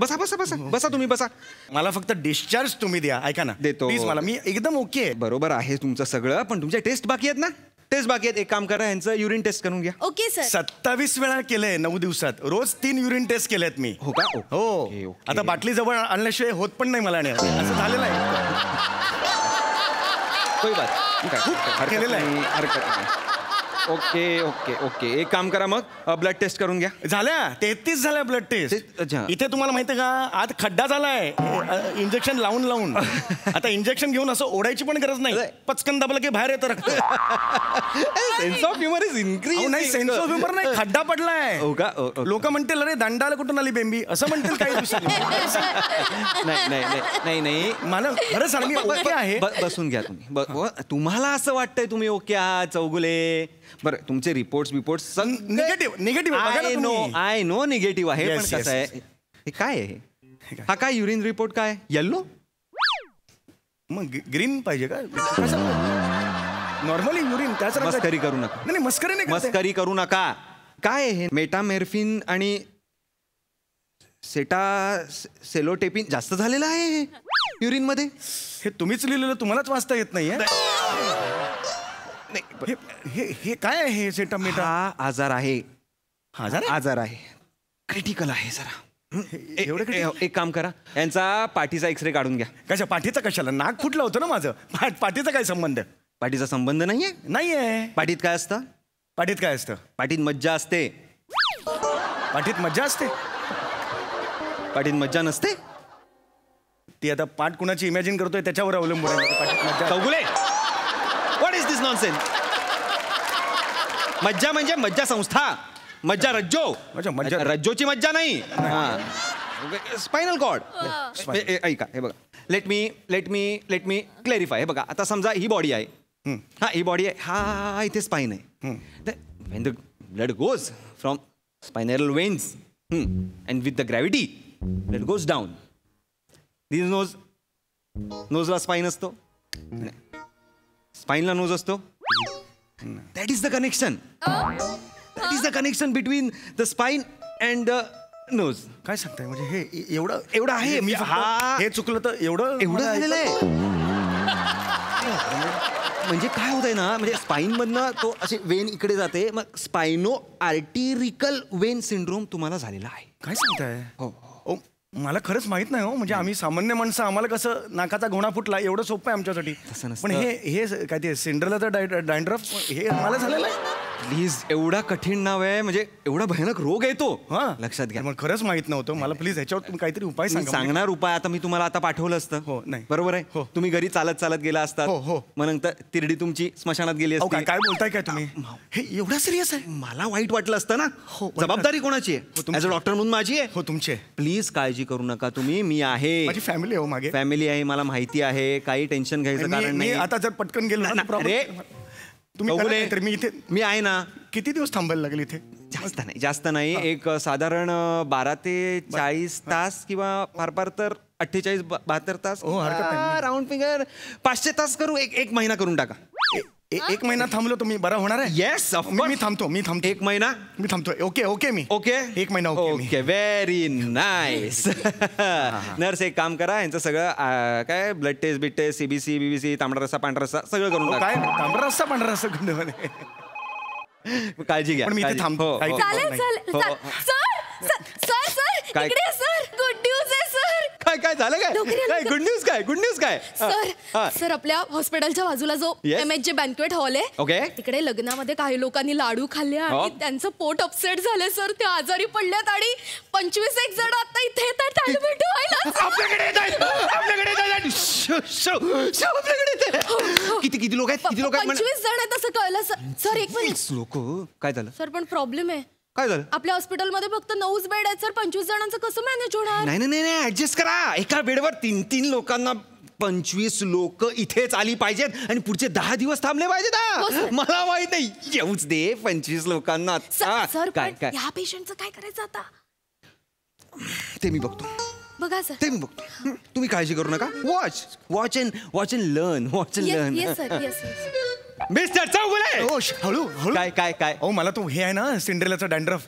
S9: बसा तुम्ही बसा.
S8: मला फक्त डिस्चार्ज तुम्ही द्या. ऐका ना,
S9: देतो
S8: प्लीज. मला मी एकदम ओके.
S9: बरोबर आहे तुमचं सगळं, पण तुमच्या टेस्ट बाकी आहेत ना? टेस्ट बाकी आहेत. एक काम करा, यांचं युरिन टेस्ट करून घ्या.
S2: Okay sir.
S8: 27 वेळा केलंय 9 दिवसात. रोज 3 युरिन टेस्ट केलेत मी.
S9: हो का?
S8: हो. आता बाटली जवळ आणल्याशिवाय होत पण नाही मला. असं झालेलं आहे.
S9: कोई बात केलेलं आहे. हरकत नाही. ओके ओके ओके एक काम करा मग ब्लड टेस्ट करून घ्या.
S8: झाल्या 33 झाल्या ब्लड टेस्ट.
S9: अच्छा.
S8: इथे तुम्हाला माहिती आहे का आत खड्डा झालाय इंजेक्शन लावून लावून. आता इंजेक्शन घेऊन असं ओढायची पण गरज नाही, पचकन दाबलं की बाहेर येतं रक्त.
S9: Sense of humour is increase.
S8: नाही सेन्स ऑफ ह्युमर नाही, खड्डा पडलाय.
S9: हो का?
S8: लोक म्हणतील अरे दंडाला कुठून आली बेंबी असं म्हणतील काही दिवसांनी.
S9: नाही नाही नाही नाही
S8: मला खरं सांग मी ओके आहे.
S9: बसून घ्या तुम्ही. तुम्हाला असं वाटतंय तुम्ही ओके आहात चौगुले. बरं तुमचे reports
S8: negative
S9: I know negative आहे.
S8: Yes,
S9: पण
S8: yes.
S9: कसं आहे हे काय आहे हा काय युरिन रिपोर्ट काय येल्लो
S8: मग ग्रीन पाहिजे का? नॉर्मली युरिन त्याच रंगाचं.
S9: मस्करी करू नका.
S8: नाही मस्करी नाही करते.
S9: मस्करी करू नका. काय आहे हे मेटामेर्फिन आणि सेलोटेपिन जास्त झालेलं आहे युरिन मध्ये.
S8: हे तुम्हीच लिहिलेलं तुम्हालाच वाचता येत नाहीये. हे काय आहे हे सेटामेटा?
S9: हा आजार आहे.
S8: आजार
S9: आहे क्रिटिकल आहे जरा.
S8: एवढं
S9: एक काम करा यांचा पाठीचा एक्सरे काढून घ्या.
S8: कशा पाठीचा कशाला? नाक फुटलं होतं ना माझं. पाठीचा काय संबंध?
S9: पाठीचा संबंध नाहीये. पाठीत काय असतं?
S8: पाठीत काय असतं?
S9: पाठीत मज्जा असते.
S8: पाठीत मज्जा असते?
S9: पाठीत मज्जा नसते.
S8: ती आता पाठ कुणाची इमॅजिन करतोय त्याच्यावर अवलंबून आहे. पाठीत मज्जा.
S9: Chougule what is this nonsense? मज्जा म्हणजे मज्जा संस्था. मज्जा रज्जो.
S8: मज्जा
S9: रज्जोची मज्जा नाही. Spinal cord. ऐका हे बघा लेट मी क्लॅरिफाय. हे बघा आता समजा ही बॉडी आहे. हा ही बॉडी आहे. हा इथे स्पाइन आहे. When the blood goes from spinal veins and with the gravity blood goes down. This नोजला स्पाइन असतो. स्पाइनला नोज असतो. That is the connection. That is the connection between the spine and the nose.
S8: काय सांगताय? म्हणजे हे एवढं
S9: आहे.
S8: मी हे चुकलं तर एवढं
S9: झालेलं आहे. म्हणजे काय होतंय ना म्हणजे स्पाईन मधनं तो असे वेन इकडे जाते. मग स्पायनो आर्टिरिकल वेन सिंड्रोम तुम्हाला झालेला आहे.
S8: काय सांगताय? हो मला खरंच माहित नाही हो. म्हणजे आम्ही सामान्य माणसं आम्हाला कसं नाकाचा घोणा फुटला एवढं सोपं आहे आमच्यासाठी. पण हे काय ते सिंड्रेलाचं डॅन्ड्रफ हे मला झालेलं आहे.
S9: प्लीज एवढा कठीण नाव आहे म्हणजे एवढा भयानक रोग आहे तो. लक्षात घ्या.
S8: मग खरंच माहित नव्हतं मला. प्लीज ह्याच्यावर तुम्ही काहीतरी उपाय सांगा.
S9: सांगणार उपाय आता मी तुम्हाला आता पाठवलं असतं.
S8: हो नाही
S9: बरोबर आहे. तुम्ही घरी चालत चालत गेला असतात.
S8: हो.
S9: मग नंतर तिरडी तुमची स्मशानात गेली असती.
S8: काय बोलताय काय तुम्ही? हे एवढा सिरियस आहे?
S9: मला वाईट वाटलं असतं ना. जबाबदारी कोणाची आहे? ॲज अ डॉक्टर म्हणून माझी आहे.
S8: हो तुमची.
S9: प्लीज काळजी करू नका तुम्ही. मी आहे.
S8: माझी फॅमिली हो मागे.
S9: फॅमिली आहे मला माहिती आहे. काही टेन्शन घ्यायचं कारण नाही.
S8: आता जर पटकन गेलो
S9: अरे
S8: तुम्ही इथे
S9: मी आहे ना.
S8: किती दिवस थांबायला लागेल इथे?
S9: जास्त नाही. एक साधारण 12 ते 40 तास किंवा फार तर 48-72 तास. राऊंड फिगर 500 तास करू. एक महिना करून टाका.
S8: एक महिना थांबलो तुम्ही बरा होणार आहे?
S9: येस
S8: मी थांबतो. एक
S9: महिना
S8: मी थांबतोय. ओके मी
S9: ओके
S8: एक महिना
S9: ओके व्हेरी नाईस. नर्स एक काम करा यांचं सगळं काय blood test test CBC BBC तांबडा रस्सा पांढरा रस्सा सगळं करून टाका.
S8: काय तांबडा रस्सा पांढरा रस्सा?
S9: काळजी घ्या.
S8: मी इथे थांबतो.
S2: सर गुड न्यूज आहे सर.
S9: काय झालं? काय गुड न्यूज काय?
S2: सर आपल्या हॉस्पिटलच्या बाजूला जो MHJ बँक्वेट हॉल आहे तिकडे लग्नामध्ये काही लोकांनी लाडू खाल्ले आणि त्यांचं पोट अपसेट झाले सर. ते आजारी पडल्यात आणि 25 जण आता इथे येतात ऍडमिट व्हायला.
S9: किती लोक आहेत?
S2: 25 जण आहेत असं कळलं सर. एक मिनिट
S9: लोक काय झालं
S2: सर? पण प्रॉब्लेम आहे.
S9: काय झालं?
S2: आपल्या हॉस्पिटलमध्ये फक्त 9 बेड आहेत सर. 25 जणांचं कसं मॅनेज होणार?
S9: नाही ऍडजस्ट करा. एका बेडवर 3 लोकांना 25 लोक इथेच आली पाहिजेत आणि पुढचे 10 दिवस थांबले पाहिजेत. मला माहित नाही. येऊच दे 25 लोकांना.
S2: सर काय ह्या पेशंटचं काय करायचं आता?
S9: ते मी बघतो.
S2: बघा सर.
S9: ते मी बघतो. तुम्ही काळजी करू नका. Watch and learn.
S2: Yes sir.
S9: Mister Chougule.
S8: हळू
S9: काय
S8: मला तो हे आहे ना सिंड्रेलाचा डॅन्ड्रफ.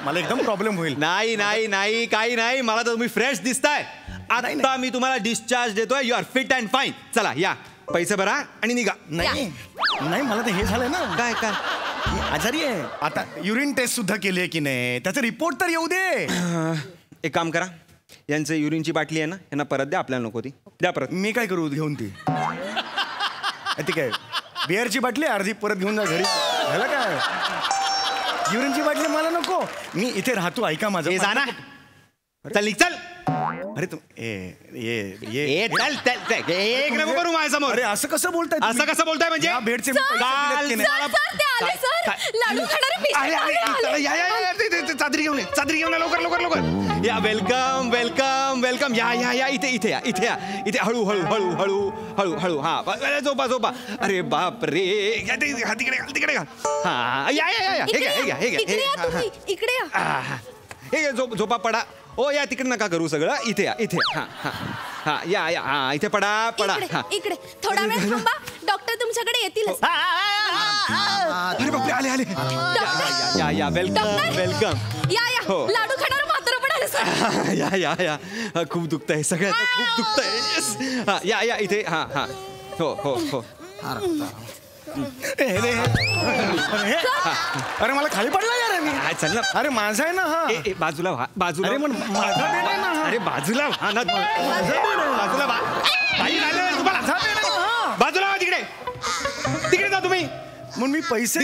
S8: मला एकदम प्रॉब्लेम होईल.
S9: नाही काही नाही. मला तर तुम्ही फ्रेश दिसताय. आता मी तुम्हाला डिस्चार्ज देतोय. You are fit and fine. चला या पैसे भरा आणि निघा.
S8: नाही मला तर हे झालंय ना.
S9: काय
S8: आजारी आहे. आता युरिन टेस्ट सुद्धा केली आहे की नाही त्याचा रिपोर्ट तर येऊ दे.
S9: एक काम करा यांचं युरिनची बाटली आहे ना यांना परत द्या. आपल्याला नको ती द्या परत.
S8: मी काय करू घेऊन ती? ती काय बिअरची बाटली अर्धी परत घेऊन जा घरी. झालं काय युरिनची बाटली मला नको, मी इथे राहतो, ऐका माझं.
S9: जा ना, चल निघ, चल.
S8: अरे तू
S9: ए चल चल, एक नको करू माझ्यासमोर.
S8: अरे असं कसं बोलताय तुम्ही?
S9: असं कसं बोलताय म्हणजे?
S8: या भेटचे मी पैसे दिलेत की नाही?
S9: चादरी घेऊन ये, चादरी घेऊन ये, लवकर लवकर लवकर. या वेलकम वेलकम वेलकम. या या या इथे इथे या, इथे या, इथे हळू हळू हळू हळू हळू हळू. हा झोपा झोपा. अरे बाप रे, तिकडे तिकडे घाल. हा या या या, हे घ्या हे घ्या हे घ्या.
S2: इकडे
S9: हे झोपा पडा. ओ या, तिकडे नका करू सगळं, इथे या इथे. हा हा हा या या, हा इथे पडा पडा.
S2: इकडे थोडा वेळ थांबा, डॉक्टर तुमच्याकडे येतील.
S9: अरे बापरे, आले आले. या या वेलकम वेलकम.
S2: या या, लाडू खाणार मात्र पण आले सर.
S9: या या या, खूप दुखतंय सगळ्यात, खूप दुखतंय. हा या या इथे. हा हा हो हो हो.
S8: अरे मला खाली पडला यार मी.
S9: चल ना.
S8: अरे माझा आहे ना हा.
S9: बाजूला व्हा, बाजूला.
S8: अरे पण माझा बेड आहे ना हा.
S9: अरे बाजूला व्हा ना, बाजूला व्हा. बाई झालं तुम्हाला, बाजूला व्हा. तिकडे तिकडे जा तुम्ही.
S8: मग मी
S9: पैसे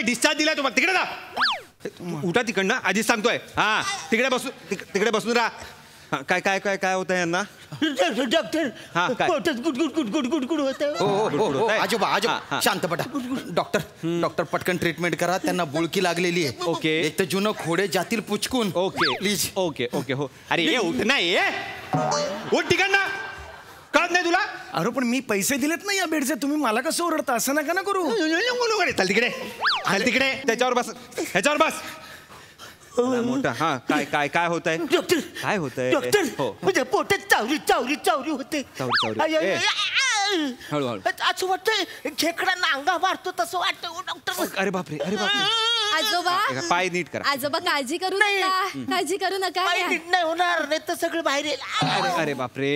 S9: डिस्चार्ज दिलाय तुम्हाला, तिकडे जा. उठा तिकडनं, आधीच सांगतोय. हा तिकडे बसून राहा. काय काय काय काय होतं यांना?
S5: डॉक्टर
S9: हा काय
S5: पोटात गुडगुड गुडगुड गुडगुड होतं.
S10: आजोबा आजोबा शांत पटा. डॉक्टर पटकन ट्रीटमेंट करा, त्यांना बुळकी लागलेली आहे.
S9: ओके.
S10: एक तर जुनं खोडे जातील पुचकून.
S9: Okay
S10: please.
S9: ओके ओके हो. अरे ये उठ नाही, उठ तिकडनं. कळत नाही तुला?
S8: अरे पण मी पैसे दिलेत ना या बेडचे, तुम्ही मला कसं ओरडता? असं नका ना करू.
S9: चल तिकडे, चल तिकडे, त्याच्यावर बस, ह्याच्यावर बस. मोठा. हा काय काय काय होत आहे?
S5: डॉक्टर
S9: काय होत आहे?
S5: डॉक्टर म्हणजे पोटात चावरी चावरी चावरी होते.
S9: चावरी. हळूहळू.
S5: असं वाटतंय खेकडांना अंगा मारतो तसं वाटतं डॉक्टर.
S9: अरे बापरे, अरे बापरे.
S2: आजोबा,
S9: पाय नीट करा.
S2: आजोबा काळजी करू नका, काळजी करू नका.
S5: नीट नाही होणार, नाही तर सगळं बाहेर येईल.
S9: अरे बापरे,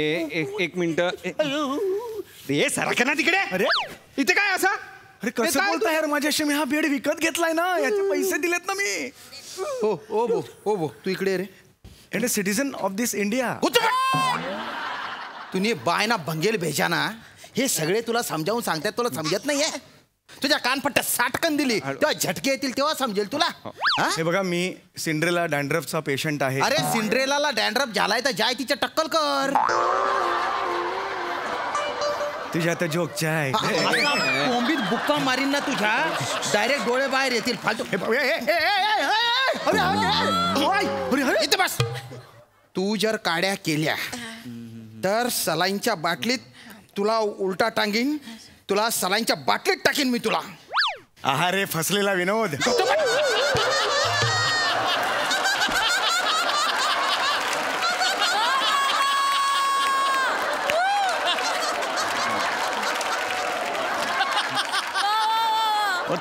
S9: एक मिनिट. हे सारखं ना तिकडे.
S8: अरे
S9: इथे काय असा?
S8: अरे कसं बोलताय यार माझ्याशी? मी हा बेड विकत घेतलाय ना, याचे पैसे दिलेत ना मी.
S10: ओ बो तू इकडे रे.
S8: And citizen of this India.
S10: तुम्ही बाय ना भंगेल भेजा ना, हे सगळे तुला समजावून सांगतात, तुला समजत नाहीये. तुझ्या कानपट्ट्या साटकन दिली तेव्हा झटके येतील, तेव्हा समजेल तुला.
S8: हे बघा, मी सिंड्रेला डॅन्ड्रफचा पेशंट आहे.
S10: अरे सिंड्रेलाला डॅन्ड्रफ झालाय तर जाय तिच्या टक्कल कर.
S8: तुझ्या आता जोकच्या आहे.
S10: कोंबीत बुक्का मारीन ना तुझ्या, डायरेक्ट डोळे बाहेर येतील फालतू. इथे बस. तू जर काड्या केल्या तर सलाईनच्या बाटलीत तुला उलटा टांगीन, तुला सलाईनच्या बाटलीत टाकीन मी तुला.
S8: अरे फसलेला विनोद.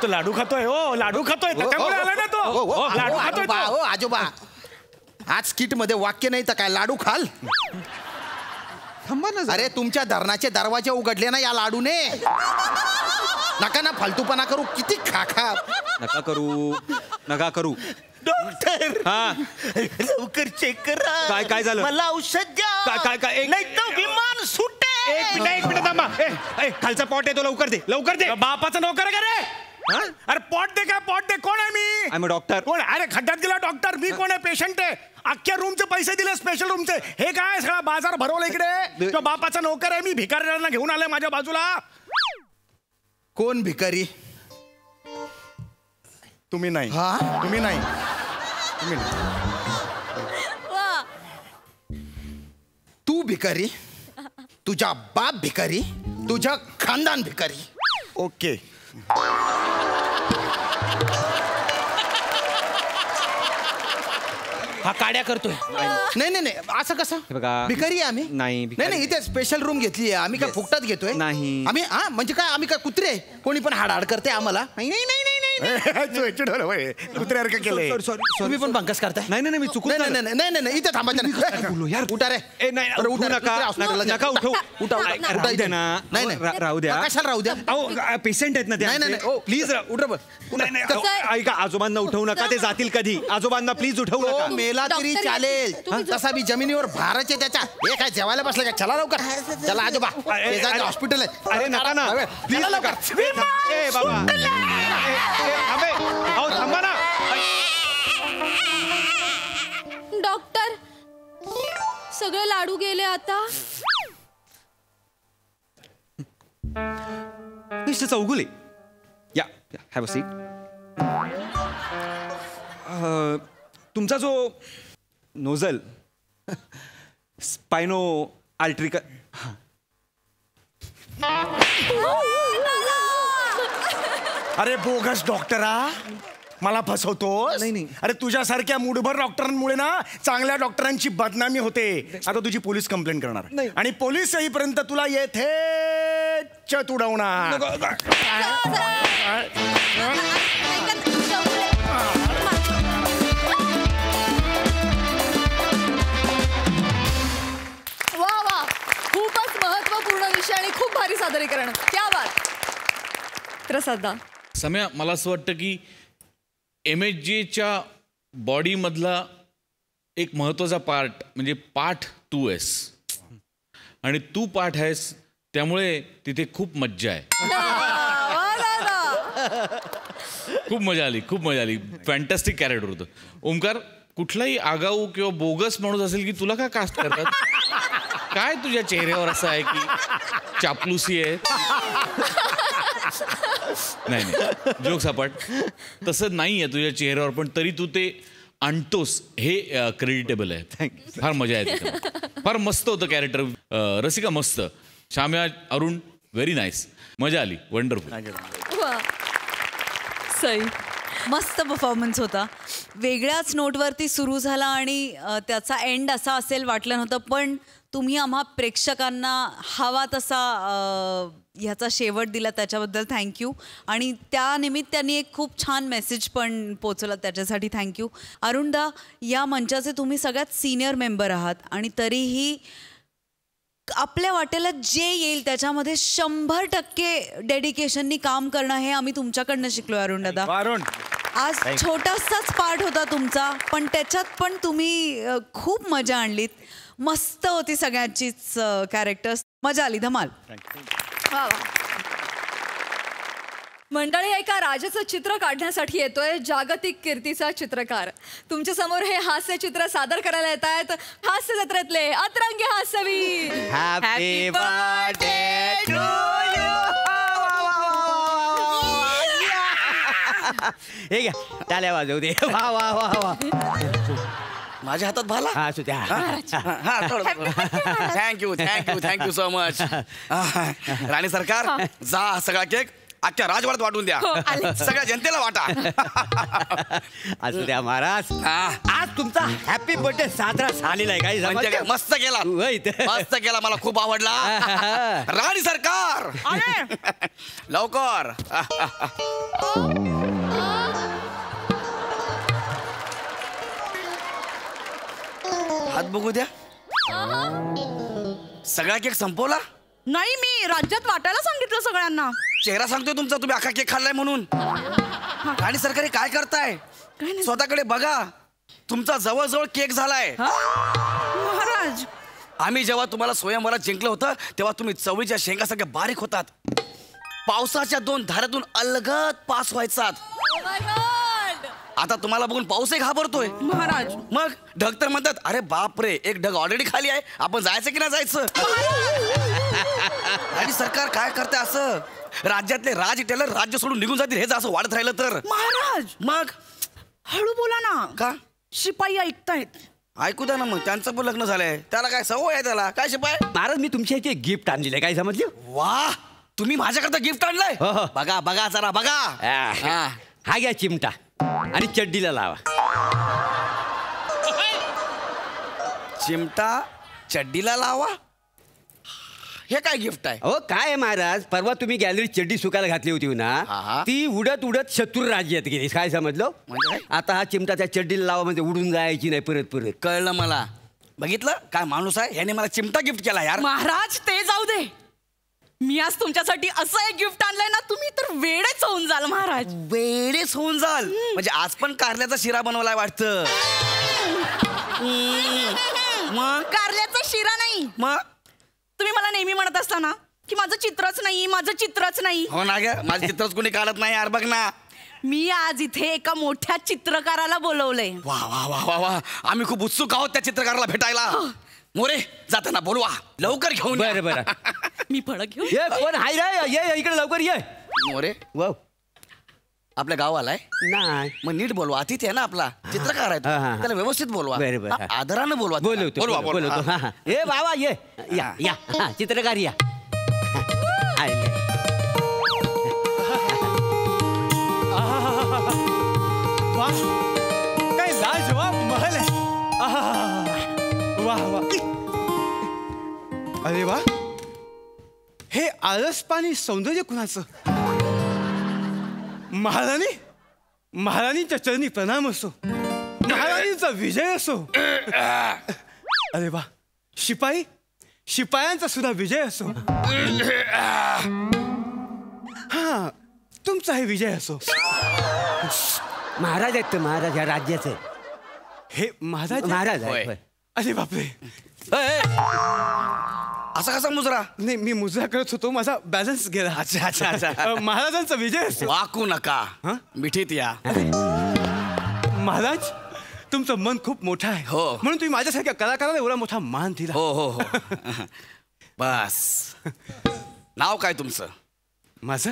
S8: तो लाडू खातोय. हो लाडू खातोय, त्यामुळे आला ना तो. लाडू खातोय तो.
S10: आजोबा आज किट मध्ये वाक्य नाही तर काय लाडू खाल. अरे तुमच्या धरणाचे दरवाजे उघडले ना या लाडूने. नका ना फालतूपणा करू. किती खा खा.
S9: नका करू, नका करू.
S5: डॉक्टर
S9: हा
S5: लवकर चेक करा.
S9: काय काय झालं?
S5: मला औषध द्या.
S9: काय काय
S5: नाही तर विमान सुटे.
S9: एक मिनिट थांबा. खालचा पॉट आहे तो लवकर दे, लवकर दे.
S8: बापाचा नोकर का रे? अरे पॉट दे. काय पॉट दे? कोण आहे मी?
S9: I am doctor.
S8: कोण? अरे खड्ड्यात गेला डॉक्टर. मी कोण आहे? पेशंट आहे. अख्ख्या रूमचे पैसे दिले, स्पेशल रूमचे. हे काय सगळा बाजार भरवला इकडे. तो बापाचा नोकर आहे मी, भिकाऱ्यांना घेऊन आलाय माझ्या बाजूला.
S10: कोण भिकारी?
S8: तुम्ही नाही.
S10: हा
S8: तुम्ही नाही. तुम्ही नाही.
S10: तू भिकारी, तुझा बाप भिकारी, तुझा खानदान भिकारी.
S8: ओके.
S10: हा काड्या करतोय. नाही नाही नाही, असं कसं? भिकारी आहे आम्ही?
S9: नाही
S10: नाही, इथे स्पेशल रूम घेतली आहे आम्ही. काय फुकटात घेतोय?
S9: नाही.
S10: आम्ही हा म्हणजे काय, आम्ही काय कुत्रे? कोणी पण हाड करते आम्हाला? नाही नाही नाही नाही.
S8: कुत्र्यासारखं केलंय.
S10: तुम्ही पण बंकस करताय?
S9: नाही नाही, मी चुकून.
S10: नाही नाही नाही नाही, इथे थांबायचं यार. उठा रे.
S9: उठू नका, नका उठू. राहू द्या ना.
S10: नाही नाही,
S9: राहू द्या.
S10: कशाला राहू द्या?
S9: पेशंट आहेत ना ते.
S10: नाही नाही, प्लीज उठ.
S9: ऐका, आजोबांना उठवू नका, ते जातील कधी. आजोबांना प्लीज उठवू नका.
S10: मेला तरी चालेल, तसा मी जमिनीवर भाराचे त्याच्या. हे काय जेवायला बसलं का? चला लवकर. चला आजोबा, हॉस्पिटल आहे.
S9: अरे नका ना,
S10: प्लीज लवकर.
S9: ए बाबा. थांबा ना.
S2: डॉक्टर सगळे लाडू गेले आता.
S9: मिस्टर चौगुले या हॅव अ सीट. तुमचा जो नोझल स्पायनो आल्ट्रिका
S8: अरे बोगस डॉक्टरा, मला फसवतोस?
S9: नाही.
S8: अरे तुझ्यासारख्या मूडभर डॉक्टरांमुळे ना चांगल्या डॉक्टरांची बदनामी होते. आता तुझी पोलीस कंप्लेंट करणार आणि पोलीस येईपर्यंत तुला येथे तुडवणार.
S1: वा वा, खूपच महत्वपूर्ण विषय आणि खूप भारी सादरीकरण. क्या बात. प्रसादा,
S6: सम्या, मला असं वाटतं की MHJच्या बॉडीमधला एक महत्त्वाचा पार्ट म्हणजे पाठ तू आहेस आणि तू पाठ आहेस, त्यामुळे तिथे खूप मज्जा आहे. खूप मजा आली. फॅन्टॅस्टिक कॅरेक्टर होतं. ओमकार, कुठलाही आगाऊ किंवा बोगस माणूस असेल की तुला का कास्ट करतात? काय तुझ्या चेहऱ्यावर असं आहे की चापलुसी आहे? नाही, जोक सपाट तसं नाही आहे तुझ्या चेहऱ्यावर, पण तरी तू ते आणतोस हे क्रेडिटेबल आहे. फार मजा येते. फार मस्त होतं कॅरेक्टर. रसिका मस्त. शाम्या, अरुण व्हेरी नाईस. मजा आली. वंडरफुल.
S1: सई,
S7: मस्त परफॉर्मन्स होता. वेगळ्याच नोटवरती सुरू झाला आणि त्याचा एंड असा असेल वाटलं नव्हतं, पण तुम्ही आम्हा प्रेक्षकांना हवा तसा ह्याचा शेवट दिला, त्याच्याबद्दल थँक्यू. आणि त्या निमित्ताने एक खूप छान मेसेज पण पोचवला, त्याच्यासाठी थँक्यू. अरुणदा, या मंचाचे तुम्ही सगळ्यात सिनियर मेंबर आहात आणि तरीही आपल्या वाटेला जे येईल त्याच्यामध्ये 100% डेडिकेशननी काम करणं हे आम्ही तुमच्याकडनं शिकलो. अरुण दादा, आज छोटासाच पार्ट होता तुमचा, पण त्याच्यात पण तुम्ही खूप मजा आणलीत. मस्त होती सगळ्यांचीच कॅरेक्टर्स. मजा आली, धमाल.
S1: वा वा. मंडळी, एका राजाचं चित्र काढण्यासाठी येतोय जागतिक कीर्तीचा चित्रकार. तुमच्या समोर हे हास्य चित्र सादर करायला येत आहेत हास्य जत्रेतले अतरंगी हास्यवीर.
S9: Happy birthday to you. हे घ्या, टाळ्या वाजवू दे. वा वा वा वा.
S5: माझ्या हातात भाला.
S9: हा असू द्या.
S5: Thank you so much. राणी सरकार, जा सगळा केक अख्ख्या राजवाड्यात वाटून द्या. सगळ्या जनतेला वाटा.
S9: असू द्या महाराज. आज तुमचा हॅपी बर्थडे साजरा झालेला आहे. काही
S5: म्हणजे मस्त केला. मला खूप आवडला. राणी सरकार लवकर. हात बघू द्या. सगळा केक संपवला?
S2: नाही, मी राज्यात वाटायला सांगितलं सगळ्यांना.
S5: चेहरा सांगतोय तुमचा, तुम्ही अख्खा केक खाल्लाय म्हणून. राणी सरकारी काय करताय? स्वतःकडे बघा. तुमचा जवळजवळ केक झालाय.
S2: महाराज,
S5: आम्ही जेव्हा तुम्हाला स्वयंवरात जिंकलं होतं तेव्हा तुम्ही चवळीच्या शेंगासारख्या बारीक होतात. पावसाच्या 2 धाऱ्यातून अलगद पास व्हायचात. आता तुम्हाला बघून पाऊसही घाबरतोय
S2: महाराज.
S5: मग ढग तर म्हणतात, अरे बाप रे, एक ढग ऑलरेडी खाली आहे, आपण जायचं की नाही जायचं? आणि सरकार काय करते असं? राज्यातले राज टेलर राज्य सोडून निघून जातील हे जर असं वाढत राहिलं तर?
S2: महाराज,
S5: मग
S2: हळू बोला ना.
S5: का?
S2: शिपाई ऐकतायत.
S5: ऐकू द्या ना. मग त्यांचं पण लग्न झालंय, त्याला काय सवय आहे? त्याला काय शिपाई?
S9: महाराज, मी तुमच्या इथे गिफ्ट आणलेलं आहे. काय समजलं?
S5: वा, तुम्ही माझ्याकरता गिफ्ट आणलंय? बघा बघा जरा बघा.
S9: हा घ्या चिमटा आणि चड्डीला लावा.
S5: चिमटा चड्डीला लावा? हे काय गिफ्ट आहे?
S9: हो काय आहे महाराज, परवा तुम्ही गॅलरीत चड्डी सुकायला घातली होती ना, ती उडत उडत शत्रू राज्यात गेली. काय समजलं?
S5: म्हणजे
S9: आता हा चिमटा त्या चड्डीला लावा म्हणजे उडून जायची नाही परत परत.
S5: कळलं मला. बघितलं काय माणूस आहे? याने मला चिमटा गिफ्ट केला यार.
S2: महाराज, ते जाऊ दे. मी आज तुमच्यासाठी असं एक गिफ्ट आणलंय ना, तुम्ही तर वेडेच होऊन जाल महाराज.
S5: वेडेच होऊन जाल म्हणजे आज पण कारल्याचा शिरा बनवलाय वाटतं.
S2: मग कारल्याचा शिरा नाही.
S5: मग
S2: तुम्ही मला नेहमी म्हणत असता ना की माझं चित्रच नाही, माझं चित्रच नाही.
S5: हो ना ग, माझं चित्रच कोणी काढत नाही यार. बघ ना,
S3: मी आज इथे एका मोठ्या चित्रकाराला बोलवलंय.
S5: वा वा वा वा वा, आम्ही खूप उत्सुक आहोत त्या चित्रकाराला भेटायला. मोरे जाताना बोलवा, लवकर घेऊन या.
S11: बरं बरं.
S3: मी फळ घेऊ.
S11: ये कोण हाय रे? ये इकडे लवकर ये.
S5: मोरे
S11: वाव.
S5: आपल्या गावाला आहे
S11: नाही
S5: मग नीट बोलवा. अतिथी आहे ना आपला, चित्रकार आहे तो.
S11: हा, हा.
S5: त्याला व्यवस्थित बोलवा.
S11: बरं, बरं.
S5: आदरानं बोलवा.
S11: बोलवतो
S5: बोलवा
S11: बोलवतो.
S5: बोलवा.
S11: हा, हा. ए बाबा ये या या हा, चित्रकार या. आले.
S8: वा काय लाजवाब महल आहे. वा वा. अरे वा, हे आळस पाणी सौंदर्य कुणाचं? महाराणींच्या चरणी प्रणाम असो, महाराणींचा विजय असो. अरे वा, शिपायांचा सुद्धा विजय असो. हा, तुमचा हे विजय असो.
S11: महाराज आहेत ते, महाराज या राज्याचे.
S8: हे महाराज
S11: महाराज
S5: होय.
S11: आहे.
S8: अरे बापरे.
S5: असा कसा मुजरा?
S8: नाही, मी मुजरा करत होतो, माझा बॅलन्स गेला.
S5: अच्छा अच्छा अच्छा.
S8: महाराजांचा विजय असो.
S5: वाकू नका, मिठीत या.
S8: महाराज, तुमचं मन खूप मोठं आहे.
S5: हो.
S8: म्हणून तुम्ही माझ्यासारख्या कलाकाराला एवढा मोठा मान दिला.
S5: हो हो हो. बस. नाव काय तुमचं?
S8: माझं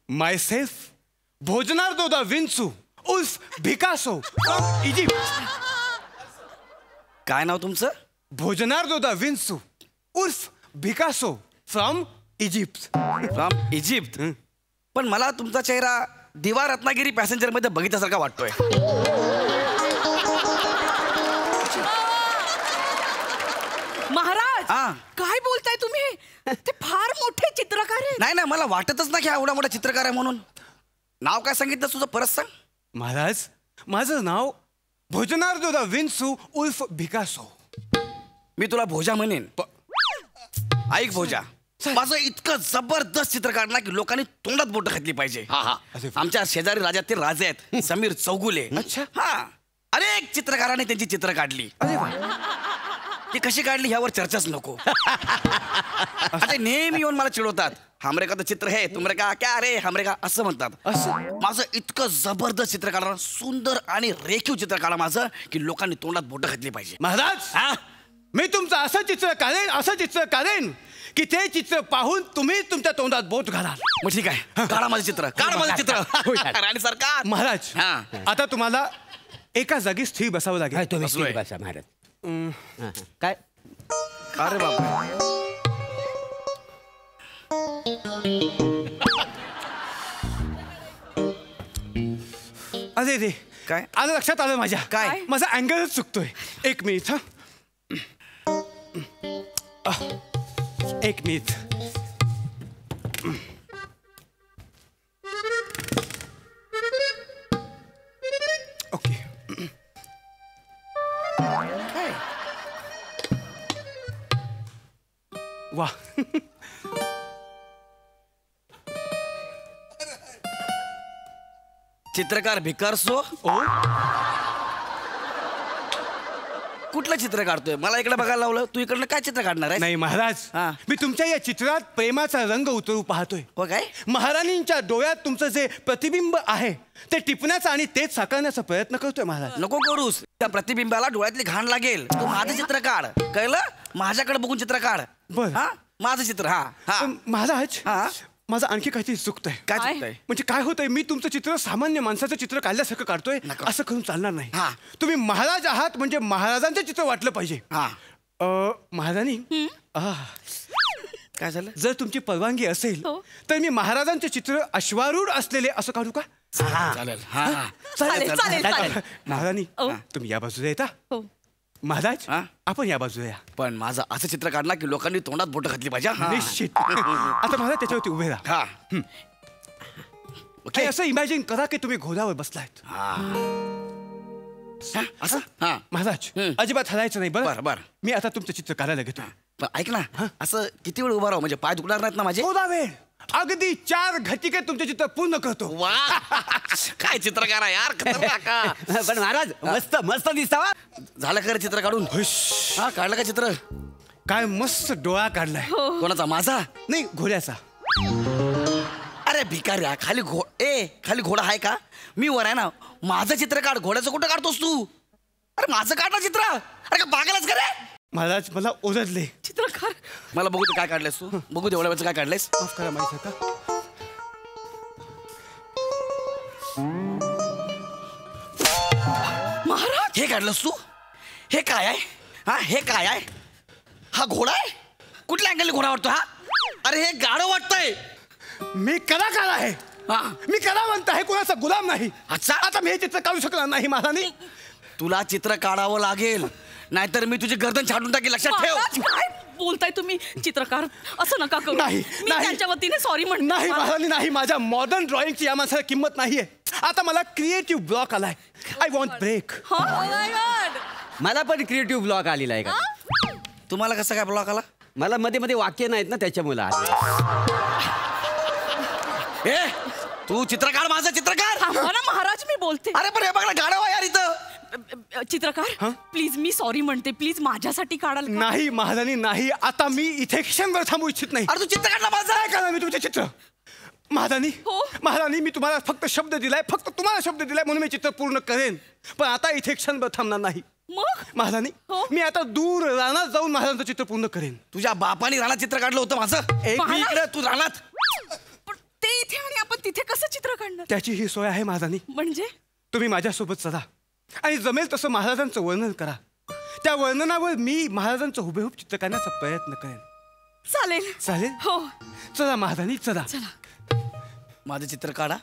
S8: माय सेल्फ भोजनार्दो दा विन्सू उर्फ भिकासो फ्रॉम इजिप्त.
S5: काय नाव तुमचं?
S8: भोजनार्दो दा विन्सू उर्फ भिकासो फ्रॉम इजिप्त.
S5: From Egypt. पण मला तुमचा चेहरा दिवा रत्नागिरी पॅसेंजर मध्ये बघितल्यासारखा वाटतोय.
S3: महाराज
S5: हा.
S3: काय बोलताय तुम्ही? ते फार मोठे चित्रकार आहेत.
S5: नाही ना, मला वाटतच ना की हा एवढा मोठा चित्रकार आहे म्हणून. नाव काय सांगितलं तुझं, परत सांग.
S8: महाराज, माझं नाव भोजनार्दो दा विन्सू उर्फ भिकासो.
S5: मी तुला भोजा म्हणेन. ऐक भोजा, माझं इतकं जबरदस्त चित्र काढणार की लोकांनी तोंडात बोट घातली पाहिजे. हा हा. आमच्या शेजारी राज्यातील राजे आहेत समीर चौगुले.
S8: अच्छा.
S5: हा, अनेक चित्रकारांनी त्यांची चित्र काढली. ती कशी काढली ह्यावर चर्चाच नको. आता नेहमी येऊन मला चिडवतात, हमरे का तो चित्र है, तुमरे का क्या रे, हमरे का, असं म्हणतात. माझं इतकं जबरदस्त चित्र काढणार, सुंदर आणि रेखीव चित्र काढा माझं की लोकांनी तोंडात बोट घातली पाहिजे.
S8: महाराज, मी तुमचं असं चित्र काढेन की ते चित्र पाहून तुम्ही तुमच्या तोंडात बोट घालाल.
S5: मग ठीक आहे, काढा माझं चित्र, काढा माझं चित्र. राणी सरकार.
S8: महाराज, आता तुम्हाला एका जागी स्थिर बसावं लागेल.
S11: तुम्ही स्थिर बसा महाराज. काय
S5: अरे बापरे.
S8: अरे रे,
S5: काय
S8: आलं लक्षात आलं माझ्या.
S5: काय?
S8: माझा अँगलच चुकतोय. एक मिनिट. एक मिनिट. ओके. वा.
S5: चित्रकार भिकारसो. कुठलं चित्र काढतोय? मला इकडे बघायला लावलं, तू इकडनं काय चित्र काढणार आहे?
S8: नाही महाराज, मी तुमच्या या चित्रात प्रेमाचा रंग उतरू पाहतोय.
S5: हो काय?
S8: महाराणींच्या डोळ्यात तुमचं जे प्रतिबिंब आहे ते टिपण्याचा आणि तेच साकारण्याचा प्रयत्न करतोय महाराज.
S5: नको करूस, त्या प्रतिबिंबाला डोळ्यातली घाण लागेल. तू माझं चित्र काढ, कळलं? माझ्याकडे बघून चित्र काढ.
S8: बरं.
S5: हा, माझं चित्र. हा हा.
S8: महाराज, माझं आणखी काहीतरी चुकतंय.
S5: काय चुकतंय?
S8: म्हणजे काय होतंय, मी तुमचं चित्र सामान्य माणसाचं चित्र काढल्यासारखं काढतोय. असं करून चालणार नाही. तुम्ही महाराज आहात म्हणजे महाराजांचं चित्र वाटलं पाहिजे. महाराणी,
S5: काय झालं?
S8: जर तुमची परवानगी असेल तर मी महाराजांचे चित्र अश्वारूढ असलेले असं काढू का?
S5: चालेल.
S8: चालेल. महाराणी, तुम्ही या बाजूला येता. महाराज, आपण या बाजूला या.
S5: पण माझं असं चित्र काढणार की लोकांनी तोंडात बोट घातली पाहिजे.
S8: निश्चित. आता मला त्याच्यावरती उभे राहा. हे असं इमॅजिन करा की तुम्ही घोड्यावर बसलायत.
S5: असं.
S8: महाराज, अजिबात हलायचं नाही. बरं, मी आता तुमचं चित्र काढायला घेतो.
S5: पण ऐक ना, असं किती वेळ उभा राहू म्हणजे पाय दुखणार नाहीत ना माझे?
S8: थोडा वेळ, अगदी 4 घटिके तुमचे चित्र पूर्ण करतो.
S5: वा, काय चित्रकार आहे यार, खतरनाक.
S11: पण महाराज, मस्त मस्त दिसता.
S5: झालं खरं चित्र काढून? हा, काढलं का चित्र?
S8: काय मस्त डोळा काढलाय.
S5: कोणाचा? माझा?
S8: नाही, घोड्याचा.
S5: अरे
S12: अरे भिकाऱ्या, खाली घोडा आहे का? मी वर आहे ना, माझं चित्र काढ. घोड्याचं कुठं काढतोस तू? अरे माझं काढ ना चित्र. अरे का पागलच का रे?
S8: महाराज मला ओरडले.
S3: चित्रकार
S12: मला बघू दे काय काढलंयस तू. बघू दे एवढ्या वेळचं काय काढलंयस.
S8: माफ करा माझ्यासारखा.
S12: महाराज हे काढलंस तू? हे काय आहे? हा हे काय आहे? हा घोडा आहे? कुठल्या अँगलने घोडा वाटतो हा? अरे हे गाढव वाटतंय.
S8: मी कलाकार आहे. मी कलावंत आहे, कोणाचा गुलाम नाही.
S12: अच्छा,
S8: आता मी हे चित्र काढू शकणार नाही महाराणी.
S12: तुला चित्र काढावं लागेल, नाहीतर मी तुझी गर्दन छाटून टाकेल. लक्षात ठेव.
S3: काय बोलताय तुम्ही चित्रकार? असं नका करू.
S8: नाही,
S3: मी त्यांच्या वतीने सॉरी म्हणते.
S8: नाही महाराणी नाही. माझ्या मॉडर्न ड्रॉइंगची या माणसाला किंमत नाहीये. आता मला क्रिएटिव्ह ब्लॉक आलाय. I want break.
S11: मला पण क्रिएटिव्ह ब्लॉक आलेला आहे का?
S12: तुम्हाला कसं काय ब्लॉक आला?
S11: मला मध्ये मध्ये वाक्य नाहीत ना, त्याच्यामुळे आले.
S12: ए तू चित्रकार, माझं चित्रकार.
S3: ना महाराज मी बोलते.
S12: अरे पण हे बघ ना गाढव आहे यार इथं.
S3: चित्रकार प्लीज मी सॉरी म्हणते. प्लीज माझ्यासाठी काढाल का?
S8: नाही महाराणी नाही. आता मी इथे क्षणभर थांबू इच्छित नाही.
S12: अरे तू चित्र काढला माझं
S8: काय करणार मी तुमचे चित्र? महाराणी महाराणी मी तुम्हाला फक्त शब्द दिलाय, फक्त तुम्हाला शब्द दिलाय म्हणून मी चित्र पूर्ण करेन. पण आता इथे क्षणभर थांबणार नाही.
S3: मग
S8: महाराणी मी आता दूर रानात जाऊन महाराजांचं चित्र पूर्ण करेन.
S12: तुझ्या बापाने रानात चित्र काढलं होतं माझं. मी इकडे, तू रानात.
S3: ते इथे आणि आपण तिथे कसं चित्र काढणार?
S8: त्याची ही सोय आहे महाराणी.
S3: म्हणजे
S8: तुम्ही माझ्यासोबत चला आणि जमेल तसं महाराजांचं वर्णन करा. त्या वर्णनावर मी महाराजांचं हुबेहूब चित्र काढण्याचा प्रयत्न करेन.
S3: चालेल
S8: चालेल.
S3: हो
S8: चला महाराणी चला.
S12: माझं चित्र काढा.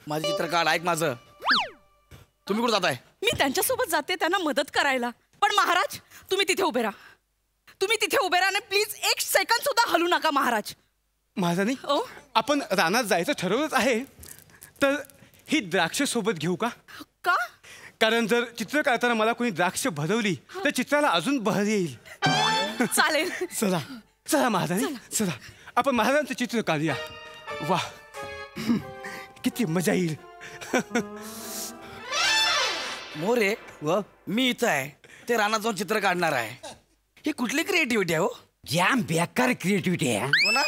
S12: माझं चित्र काढ. ऐक माझं. तुम्ही कुठं जाताय?
S3: मी त्यांच्यासोबत जाते त्यांना मदत करायला. पण महाराज तुम्ही तिथे उभे राहा. तुम्ही तिथे उभे राहा. प्लीज एक सेकंद सुद्धा हलू नका महाराज.
S8: महाराणी आपण रानात जायचं ठरवलंच आहे, तर ही द्राक्ष सोबत घेऊ का?
S3: का?
S8: कारण जर चित्र काढताना मला कोणी द्राक्ष भरवली तर चित्राला अजून बहर येईल.
S3: चालेल.
S8: चला चला महाराणी चला आपण महाराजांचं चित्र काढूया. वा किती मजा येईल.
S12: मोरे मी इथं आहे, ते रानात जाऊन चित्र काढणार आहे. ही कुठली क्रिएटिव्हिटी आहे हो?
S11: जाम बेकार क्रिएटिव्हिटी आहे.
S12: हो ना?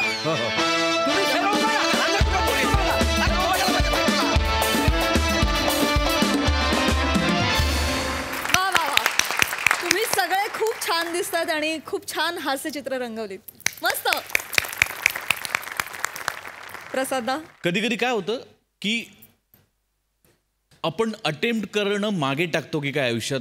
S1: तुम्ही सगळे खूप छान दिसतात आणि खूप छान हास्यचित्र रंगवलीत. मस्त. प्रसादा
S6: कधी कधी काय होतं की आपण अटेम्प्ट करणं मागे टाकतो की काय आयुष्यात.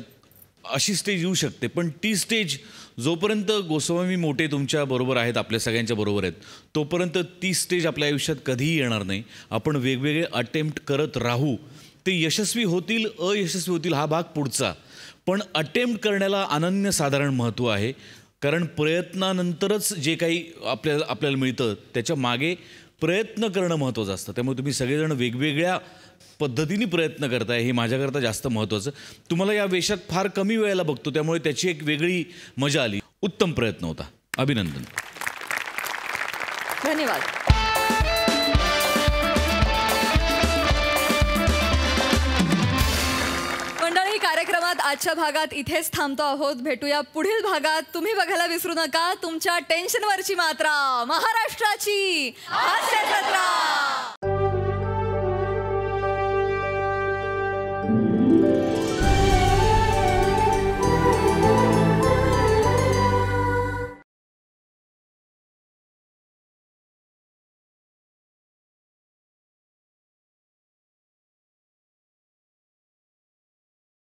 S6: अशी स्टेज येऊ शकते, पण ती स्टेज जोपर्यंत गोस्वामी मोठे तुमच्या बरोबर आहेत, आपल्या सगळ्यांच्या बरोबर आहेत, तोपर्यंत ती स्टेज आपल्या आयुष्यात कधीही येणार नाही. आपण वेगवेगळे अटेम्प्ट करत राहू. ते यशस्वी होतील अयशस्वी होतील हा भाग पुढचा, पण अटेम्प्ट करण्याला अनन्यसाधारण महत्त्व आहे. कारण प्रयत्नानंतरच जे काही आपल्याला मिळतं त्याच्या मागे प्रयत्न करणं महत्त्वाचं असतं. त्यामुळे तुम्ही सगळेजण वेगवेगळ्या पद्धतीने प्रयत्न करताय हे माझ्याकरता जास्त महत्त्वाचं. तुम्हाला या वेशात फार कमी वेळेला बघतो, त्यामुळे त्याची एक वेगळी मजा आली. उत्तम प्रयत्न होता. अभिनंदन.
S1: धन्यवाद. मंडळी कार्यक्रमात आजच्या भागात इथेच थांबतो आहोत. भेटूया पुढील भागात. तुम्ही बघायला विसरू नका तुमच्या टेन्शनवरची मात्रा, महाराष्ट्राची हास्य जत्रा.